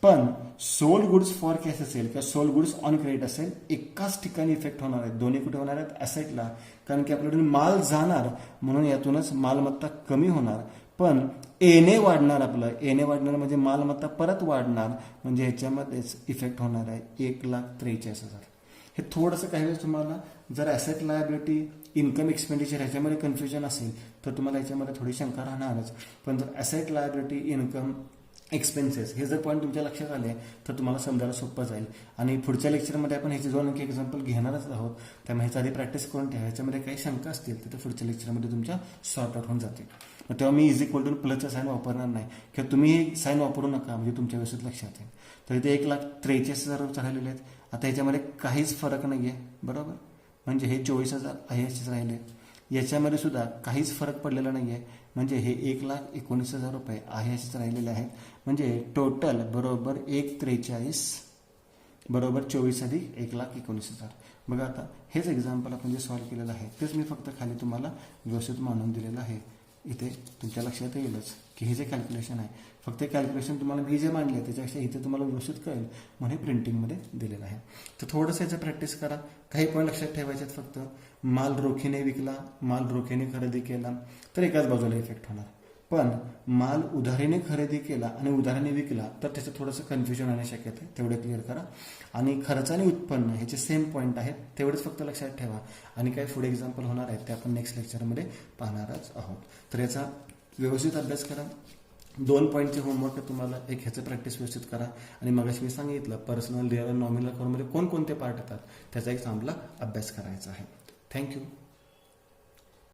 पण सोल्ड गुड्स फॉर कॅश असेल किंवा सोल्ड गुड्स ऑन क्रेडिट असेल, एकाच ठिकाणी इफेक्ट होणार आहेत. दोन्ही कुठे होणार आहेत? ॲसेटला, कारण की आपल्याकडून माल जाणार म्हणून यातूनच मालमत्ता कमी होणार. पण एने वाढणार, आपलं एने वाढणार म्हणजे मालमत्ता परत वाढणार, म्हणजे ह्याच्यामध्येच इफेक्ट होणार आहे 1,43,000. हे थोडंसं काही वेळेस तुम्हाला जर ॲसेट लायबिलिटी इन्कम एक्सपेंडिचर ह्याच्यामध्ये कन्फ्युजन असेल तर तुम्हाला याच्यामध्ये थोडी शंका राहणारच. पण जर ॲसेट लायबिलिटी इन्कम एक्सपेन्सेस हे जर पॉईंट तुमच्या लक्षात आले तर तुम्हाला समजायला सोपं जाईल. आणि पुढच्या लेक्चरमध्ये आपण ह्याचे 2 एक्झाम्पल घेणारच आहोत, त्यामुळे ह्याचा आधी प्रॅक्टिस करून ठेवा. ह्याच्यामध्ये काही शंका असतील तर ते पुढच्या लेक्चरमध्ये तुमच्या सॉर्ट आउट होऊन जातील. मग तेव्हा मी इज = प्लसचा साईन वापरणार नाही किंवा तुम्ही हे साईन वापरू नका, म्हणजे तुमच्या व्यवस्थित लक्षात येईल. तर इथे 1,43,000 चढलेले आहेत. आता ह्याच्यामध्ये काहीच फरक नाही आहे, बरोबर, म्हणजे हे 24,000 आहे असेच राहिले. याच्यामध्ये सुद्धा काहीच फरक पडलेला नाही आहे, म्हणजे हे 1,19,000 रुपये आहे असेच राहिलेले आहेत. म्हणजे टोटल बरोबर 1,43 बरोबर 24 अधिक 1,19,000. बघा आता हेच एक्झाम्पल आपण जे सॉल्व्ह केलेलं आहे तेच मी फक्त खाली तुम्हाला व्यवस्थित मांडून दिलेलं आहे. इथे तुमच्या लक्षात येईलच की हे जे कॅल्क्युलेशन आहे, फक्त कॅल्क्युलेशन तुम्हाला मी जे मांडले त्याच्यापेक्षा इथे तुम्हाला व्यवस्थित कळेल म्हणून प्रिंटिंगमध्ये दिलेलं आहे. तर थोडंसं याचं प्रॅक्टिस करा. काही पॉईंट लक्षात ठेवायचे आहेत फक्त. माल रोखीने विकला, माल रोखीने खरेदी केला तर एकाच बाजूला इफेक्ट होणार. पण माल उधारीने खरेदी केला आणि उधारीने विकला तर त्याचं थोडंसं कन्फ्युजन होण्याची शक्यता आहे, तेवढे क्लिअर करा. आणि खर्चाने उत्पन्न ह्याचे सेम पॉईंट आहेत, तेवढेच फक्त लक्षात ठेवा. आणि काही पुढे एक्झाम्पल होणार आहेत ते आपण नेक्स्ट लेक्चरमध्ये पाहणारच आहोत. तर याचा व्यवस्थित अभ्यास करा. 2 पॉईंटचे होमवर्क तुम्हाला, एक ह्याचं प्रॅक्टिस व्यवस्थित करा. आणि मगाशी मी सांगितलं पर्सनल, रिअल, नॉमिनल अकाउंटमध्ये कोणकोणते पार्ट येतात त्याचा एक चांगला अभ्यास करायचा आहे. थँक्यू.